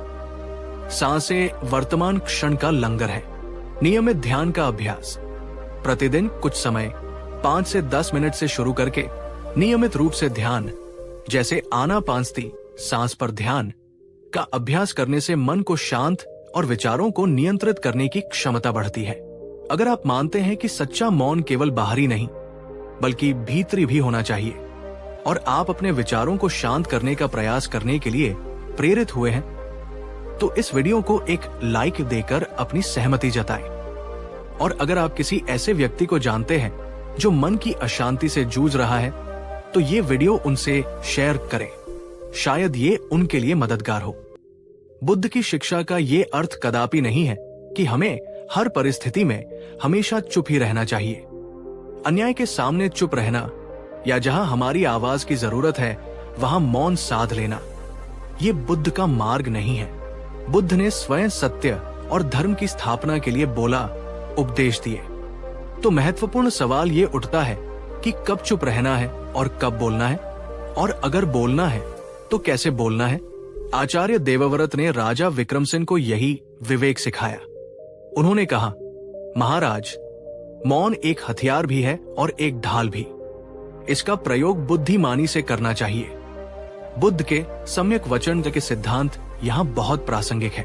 सांसें वर्तमान क्षण का लंगर है। नियमित ध्यान का अभ्यास। प्रतिदिन कुछ समय 5 से 10 मिनट से शुरू करके नियमित रूप से ध्यान, जैसे आनापानसती, सांस पर ध्यान का अभ्यास करने से मन को शांत और विचारों को नियंत्रित करने की क्षमता बढ़ती है। अगर आप मानते हैं कि सच्चा मौन केवल बाहरी नहीं, बल्कि भीतरी भी होना चाहिए, और आप अपने विचारों को शांत करने का प्रयास करने के लिए प्रेरित हुए हैं, तो इस वीडियो को एक लाइक देकर अपनी सहमति जताएं। और अगर आप किसी ऐसे व्यक्ति को जानते हैं जो मन की अशांति से जूझ रहा है, तो ये वीडियो उनसे शेयर करें। शायद ये उनके लिए मददगार हो। बुद्ध की शिक्षा का ये अर्थ कदापि नहीं है कि हमें हर परिस्थिति में हमेशा चुप ही रहना चाहिए। अन्याय के सामने चुप रहना, या जहां हमारी आवाज की जरूरत है वहां मौन साध लेना, ये बुद्ध का मार्ग नहीं है। बुद्ध ने स्वयं सत्य और धर्म की स्थापना के लिए बोला, उपदेश दिए। तो महत्वपूर्ण सवाल ये उठता है कि कब चुप रहना है और कब बोलना है, और अगर बोलना है तो कैसे बोलना है। आचार्य देवव्रत ने राजा विक्रमसेन को यही विवेक सिखाया। उन्होंने कहा, महाराज, मौन एक हथियार भी है और एक ढाल भी। इसका प्रयोग बुद्धिमानी से करना चाहिए। बुद्ध के सम्यक वचन के सिद्धांत यहाँ बहुत प्रासंगिक है,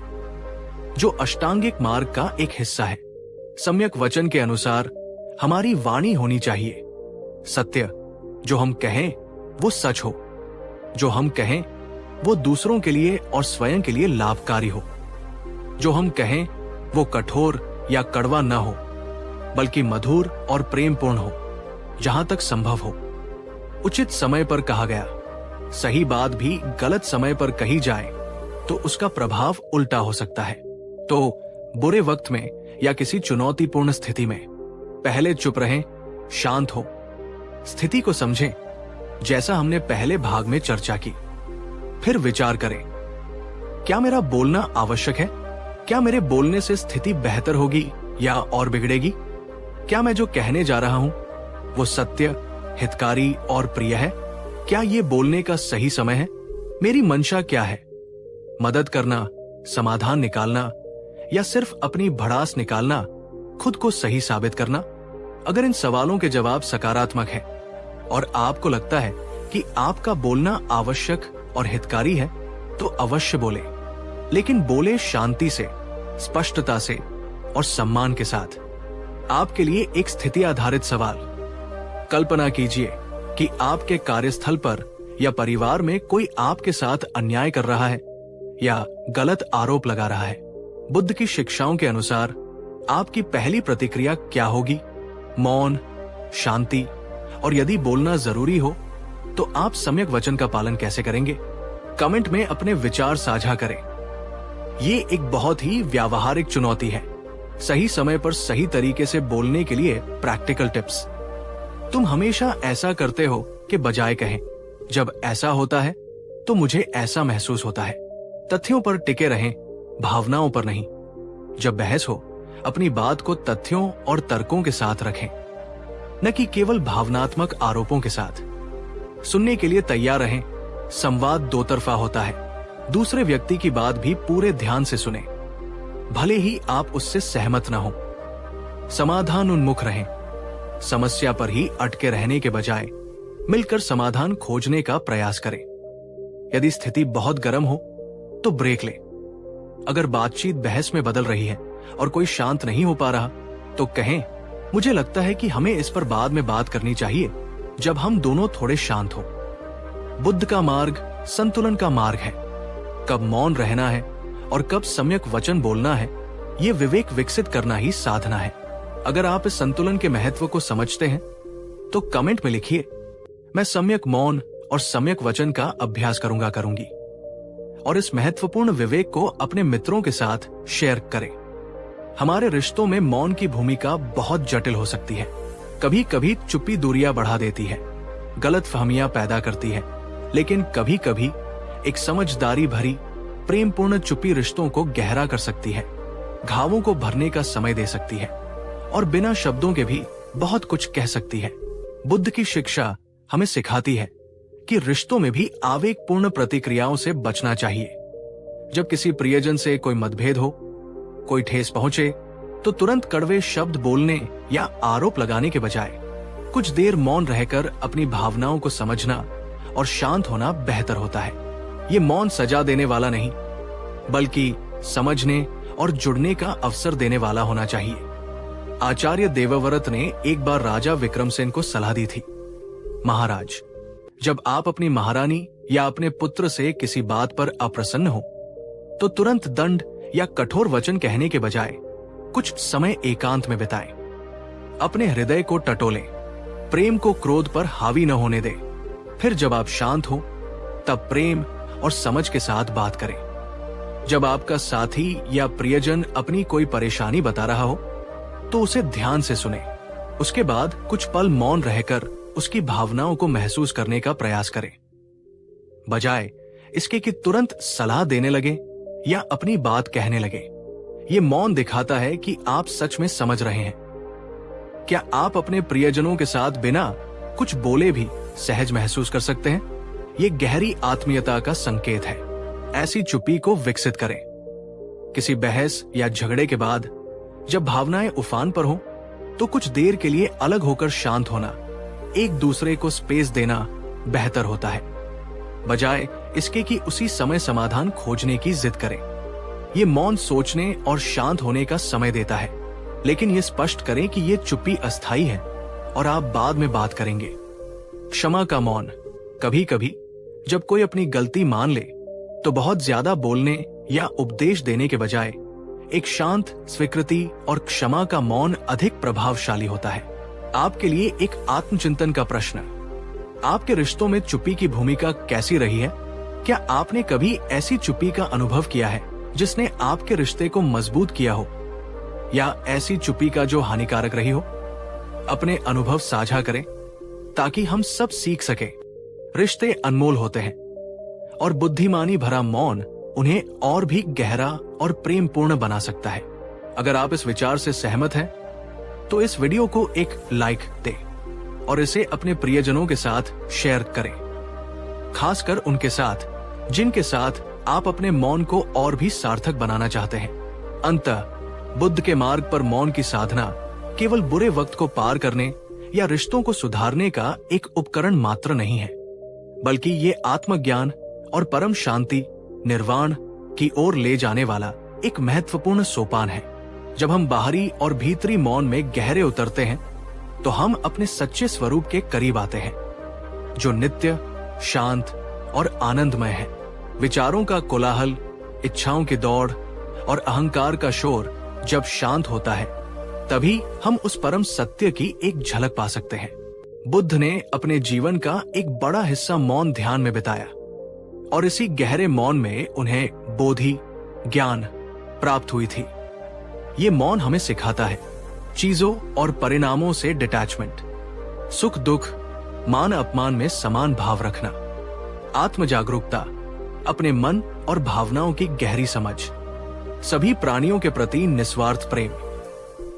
जो अष्टांगिक मार्ग का एक हिस्सा है। सम्यक वचन के अनुसार हमारी वाणी होनी चाहिए सत्य। जो हम कहें वो सच हो। जो हम कहें वो दूसरों के लिए और स्वयं के लिए लाभकारी हो। जो हम कहें वो कठोर या कड़वा न हो, बल्कि मधुर और प्रेमपूर्ण हो, जहां तक संभव हो। उचित समय पर कहा गया सही बात भी गलत समय पर कही जाए तो उसका प्रभाव उल्टा हो सकता है। तो बुरे वक्त में या किसी चुनौतीपूर्ण स्थिति में पहले चुप रहें, शांत हो, स्थिति को समझें जैसा हमने पहले भाग में चर्चा की। फिर विचार करें, क्या मेरा बोलना आवश्यक है? क्या मेरे बोलने से स्थिति बेहतर होगी या और बिगड़ेगी? क्या मैं जो कहने जा रहा हूं वो सत्य, हितकारी और प्रिय है? क्या ये बोलने का सही समय है? मेरी मंशा क्या है? मदद करना, समाधान निकालना या सिर्फ अपनी भड़ास निकालना, खुद को सही साबित करना? अगर इन सवालों के जवाब सकारात्मक है और आपको लगता है कि आपका बोलना आवश्यक और हितकारी है तो अवश्य बोले, लेकिन बोले शांति से, स्पष्टता से और सम्मान के साथ। आपके लिए एक स्थिति आधारित सवाल। कल्पना कीजिए कि आपके कार्यस्थल पर या परिवार में कोई आपके साथ अन्याय कर रहा है या गलत आरोप लगा रहा है। बुद्ध की शिक्षाओं के अनुसार आपकी पहली प्रतिक्रिया क्या होगी? मौन, शांति, और यदि बोलना जरूरी हो तो आप सम्यक वचन का पालन कैसे करेंगे? कमेंट में अपने विचार साझा करें। ये एक बहुत ही व्यावहारिक चुनौती है, सही समय पर सही तरीके से बोलने के लिए प्रैक्टिकल टिप्स। तुम हमेशा ऐसा करते हो कि बजाय कहें जब ऐसा होता है तो मुझे ऐसा महसूस होता है। तथ्यों पर टिके रहें, भावनाओं पर नहीं। जब बहस हो, अपनी बात को तथ्यों और तर्कों के साथ रखें, न कि केवल भावनात्मक आरोपों के साथ। सुनने के लिए तैयार रहें। संवाद दो तरफा होता है। दूसरे व्यक्ति की बात भी पूरे ध्यान से सुने, भले ही आप उससे सहमत न हो। समाधान उन्मुख रहें। समस्या पर ही अटके रहने के बजाय मिलकर समाधान खोजने का प्रयास करें। यदि स्थिति बहुत गर्म हो तो ब्रेक ले। अगर बातचीत बहस में बदल रही है और कोई शांत नहीं हो पा रहा तो कहें, मुझे लगता है कि हमें इस पर बाद में बात करनी चाहिए जब हम दोनों थोड़े शांत हो। बुद्ध का मार्ग संतुलन का मार्ग है। कब मौन रहना है और कब सम्यक वचन बोलना है, ये विवेक विकसित करना ही साधना है। अगर आप इस संतुलन के महत्व को समझते हैं तो कमेंट में लिखिए, मैं सम्यक मौन और सम्यक वचन का अभ्यास करूंगी। और इस महत्वपूर्ण विवेक को अपने मित्रों के साथ शेयर करें। हमारे रिश्तों में मौन की भूमिका बहुत जटिल हो सकती है। कभी कभी चुप्पी दूरियां बढ़ा देती है, गलतफहमियां पैदा करती है, लेकिन कभी कभी एक समझदारी भरी प्रेमपूर्ण चुप्पी रिश्तों को गहरा कर सकती है, घावों को भरने का समय दे सकती है और बिना शब्दों के भी बहुत कुछ कह सकती है। बुद्ध की शिक्षा हमें सिखाती है कि रिश्तों में भी आवेगपूर्ण प्रतिक्रियाओं से बचना चाहिए। जब किसी प्रियजन से कोई मतभेद हो, कोई ठेस पहुंचे, तो तुरंत कड़वे शब्द बोलने या आरोप लगाने के बजाय कुछ देर मौन रहकर अपनी भावनाओं को समझना और शांत होना बेहतर होता है। ये मौन सजा देने वाला नहीं, बल्कि समझने और जुड़ने का अवसर देने वाला होना चाहिए। आचार्य देवव्रत ने एक बार राजा विक्रमसेन को सलाह दी थी, महाराज, जब आप अपनी महारानी या अपने पुत्र से किसी बात पर अप्रसन्न हो तो तुरंत दंड या कठोर वचन कहने के बजाय कुछ समय एकांत में बिताएं। अपने हृदय को टटोलें, प्रेम को क्रोध पर हावी न होने दें। फिर जब आप शांत हो तब प्रेम और समझ के साथ बात करें। जब आपका साथी या प्रियजन अपनी कोई परेशानी बता रहा हो तो उसे ध्यान से सुने। उसके बाद कुछ पल मौन रहकर उसकी भावनाओं को महसूस करने का प्रयास करें, बजाय इसके कि तुरंत सलाह देने लगे या अपनी बात कहने लगे। ये मौन दिखाता है कि आप सच में समझ रहे हैं। क्या आप अपने प्रियजनों के साथ बिना कुछ बोले भी सहज महसूस कर सकते हैं? ये गहरी आत्मीयता का संकेत है। ऐसी चुप्पी को विकसित करें। किसी बहस या झगड़े के बाद जब भावनाएं उफान पर हो तो कुछ देर के लिए अलग होकर शांत होना, एक दूसरे को स्पेस देना बेहतर होता है, बजाय इसके कि उसी समय समाधान खोजने की जिद करें। ये मौन सोचने और शांत होने का समय देता है, लेकिन ये स्पष्ट करें कि ये चुप्पी अस्थायी है और आप बाद में बात करेंगे। क्षमा का मौन। कभी कभी जब कोई अपनी गलती मान ले तो बहुत ज्यादा बोलने या उपदेश देने के बजाय एक शांत स्वीकृति और क्षमा का मौन अधिक प्रभावशाली होता है। आपके लिए एक आत्मचिंतन का प्रश्न। आपके रिश्तों में चुप्पी की भूमिका कैसी रही है? क्या आपने कभी ऐसी चुप्पी का अनुभव किया है जिसने आपके रिश्ते को मजबूत किया हो, या ऐसी चुप्पी का जो हानिकारक रही हो? अपने अनुभव साझा करें ताकि हम सब सीख सके। रिश्ते अनमोल होते हैं और बुद्धिमानी भरा मौन उन्हें और भी गहरा और प्रेमपूर्ण बना सकता है। अगर आप इस विचार से सहमत हैं, तो इस वीडियो को एक लाइक दें और इसे अपने प्रियजनों के साथ शेयर करें, खासकर उनके साथ जिनके साथ आप अपने मौन को और भी सार्थक बनाना चाहते हैं। अंततः बुद्ध के मार्ग पर मौन की साधना केवल बुरे वक्त को पार करने या रिश्तों को सुधारने का एक उपकरण मात्र नहीं है, बल्कि ये आत्मज्ञान और परम शांति, निर्वाण की ओर ले जाने वाला एक महत्वपूर्ण सोपान है। जब हम बाहरी और भीतरी मौन में गहरे उतरते हैं, तो हम अपने सच्चे स्वरूप के करीब आते हैं, जो नित्य, शांत और आनंदमय है। विचारों का कोलाहल, इच्छाओं की दौड़ और अहंकार का शोर जब शांत होता है, तभी हम उस परम सत्य की एक झलक पा सकते हैं। बुद्ध ने अपने जीवन का एक बड़ा हिस्सा मौन ध्यान में बिताया और इसी गहरे मौन में उन्हें बोधि, ज्ञान प्राप्त हुई थी। ये मौन हमें सिखाता है चीजों और परिणामों से डिटैचमेंट, सुख दुख, मान अपमान में समान भाव रखना, आत्म जागरूकता, अपने मन और भावनाओं की गहरी समझ, सभी प्राणियों के प्रति निस्वार्थ प्रेम।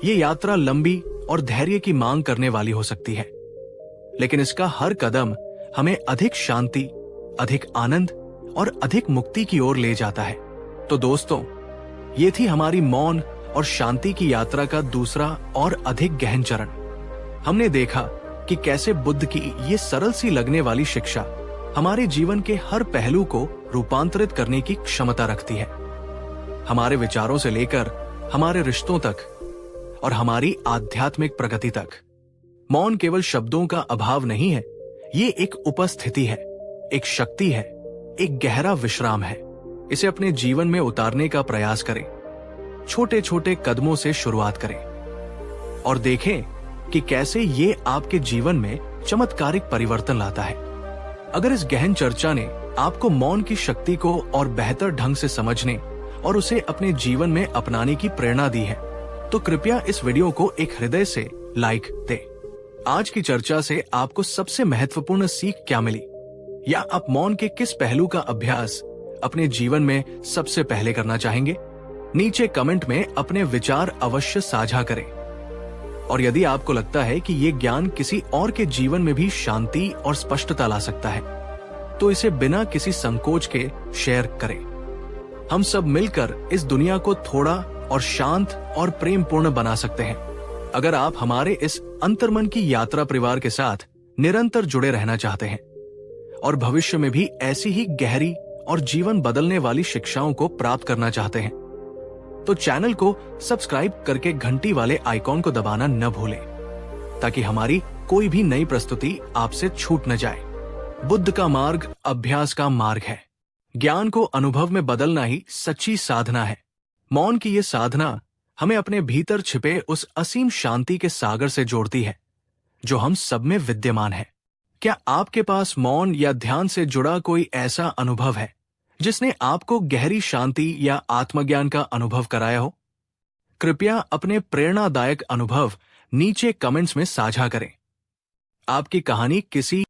ये यात्रा लंबी और धैर्य की मांग करने वाली हो सकती है, लेकिन इसका हर कदम हमें अधिक शांति, अधिक आनंद और अधिक मुक्ति की ओर ले जाता है। तो दोस्तों, ये थी हमारी मौन और शांति की यात्रा का दूसरा और अधिक गहन चरण। हमने देखा कि कैसे बुद्ध की ये सरल सी लगने वाली शिक्षा हमारे जीवन के हर पहलू को रूपांतरित करने की क्षमता रखती है। हमारे विचारों से लेकर हमारे रिश्तों तक और हमारी आध्यात्मिक प्रगति तक मौन केवल शब्दों का अभाव नहीं है, ये एक उपस्थिति है, एक शक्ति है, एक गहरा विश्राम है। इसे अपने जीवन में उतारने का प्रयास करें। छोटे छोटे कदमों से शुरुआत करें और देखें कि कैसे ये आपके जीवन में चमत्कारिक परिवर्तन लाता है। अगर इस गहन चर्चा ने आपको मौन की शक्ति को और बेहतर ढंग से समझने और उसे अपने जीवन में अपनाने की प्रेरणा दी है, तो कृपया इस वीडियो को एक हृदय से लाइक दें। आज की चर्चा से आपको सबसे महत्वपूर्ण सीख क्या मिली, या आप मौन के किस पहलू का अभ्यास अपने जीवन में सबसे पहले करना चाहेंगे? नीचे कमेंट में अपने विचार अवश्य साझा करें। और यदि आपको लगता है कि ये ज्ञान किसी और के जीवन में भी शांति और स्पष्टता ला सकता है, तो इसे बिना किसी संकोच के शेयर करें। हम सब मिलकर इस दुनिया को थोड़ा और शांत और प्रेमपूर्ण बना सकते हैं। अगर आप हमारे इस अंतर्मन की यात्रा परिवार के साथ निरंतर जुड़े रहना चाहते हैं और भविष्य में भी ऐसी ही गहरी और जीवन बदलने वाली शिक्षाओं को प्राप्त करना चाहते हैं, तो चैनल को सब्सक्राइब करके घंटी वाले आइकॉन को दबाना न भूलें, ताकि हमारी कोई भी नई प्रस्तुति आपसे छूट न जाए। बुद्ध का मार्ग अभ्यास का मार्ग है। ज्ञान को अनुभव में बदलना ही सच्ची साधना है। मौन की ये साधना हमें अपने भीतर छिपे उस असीम शांति के सागर से जोड़ती है, जो हम सब में विद्यमान है। क्या आपके पास मौन या ध्यान से जुड़ा कोई ऐसा अनुभव है जिसने आपको गहरी शांति या आत्मज्ञान का अनुभव कराया हो? कृपया अपने प्रेरणादायक अनुभव नीचे कमेंट्स में साझा करें। आपकी कहानी किसी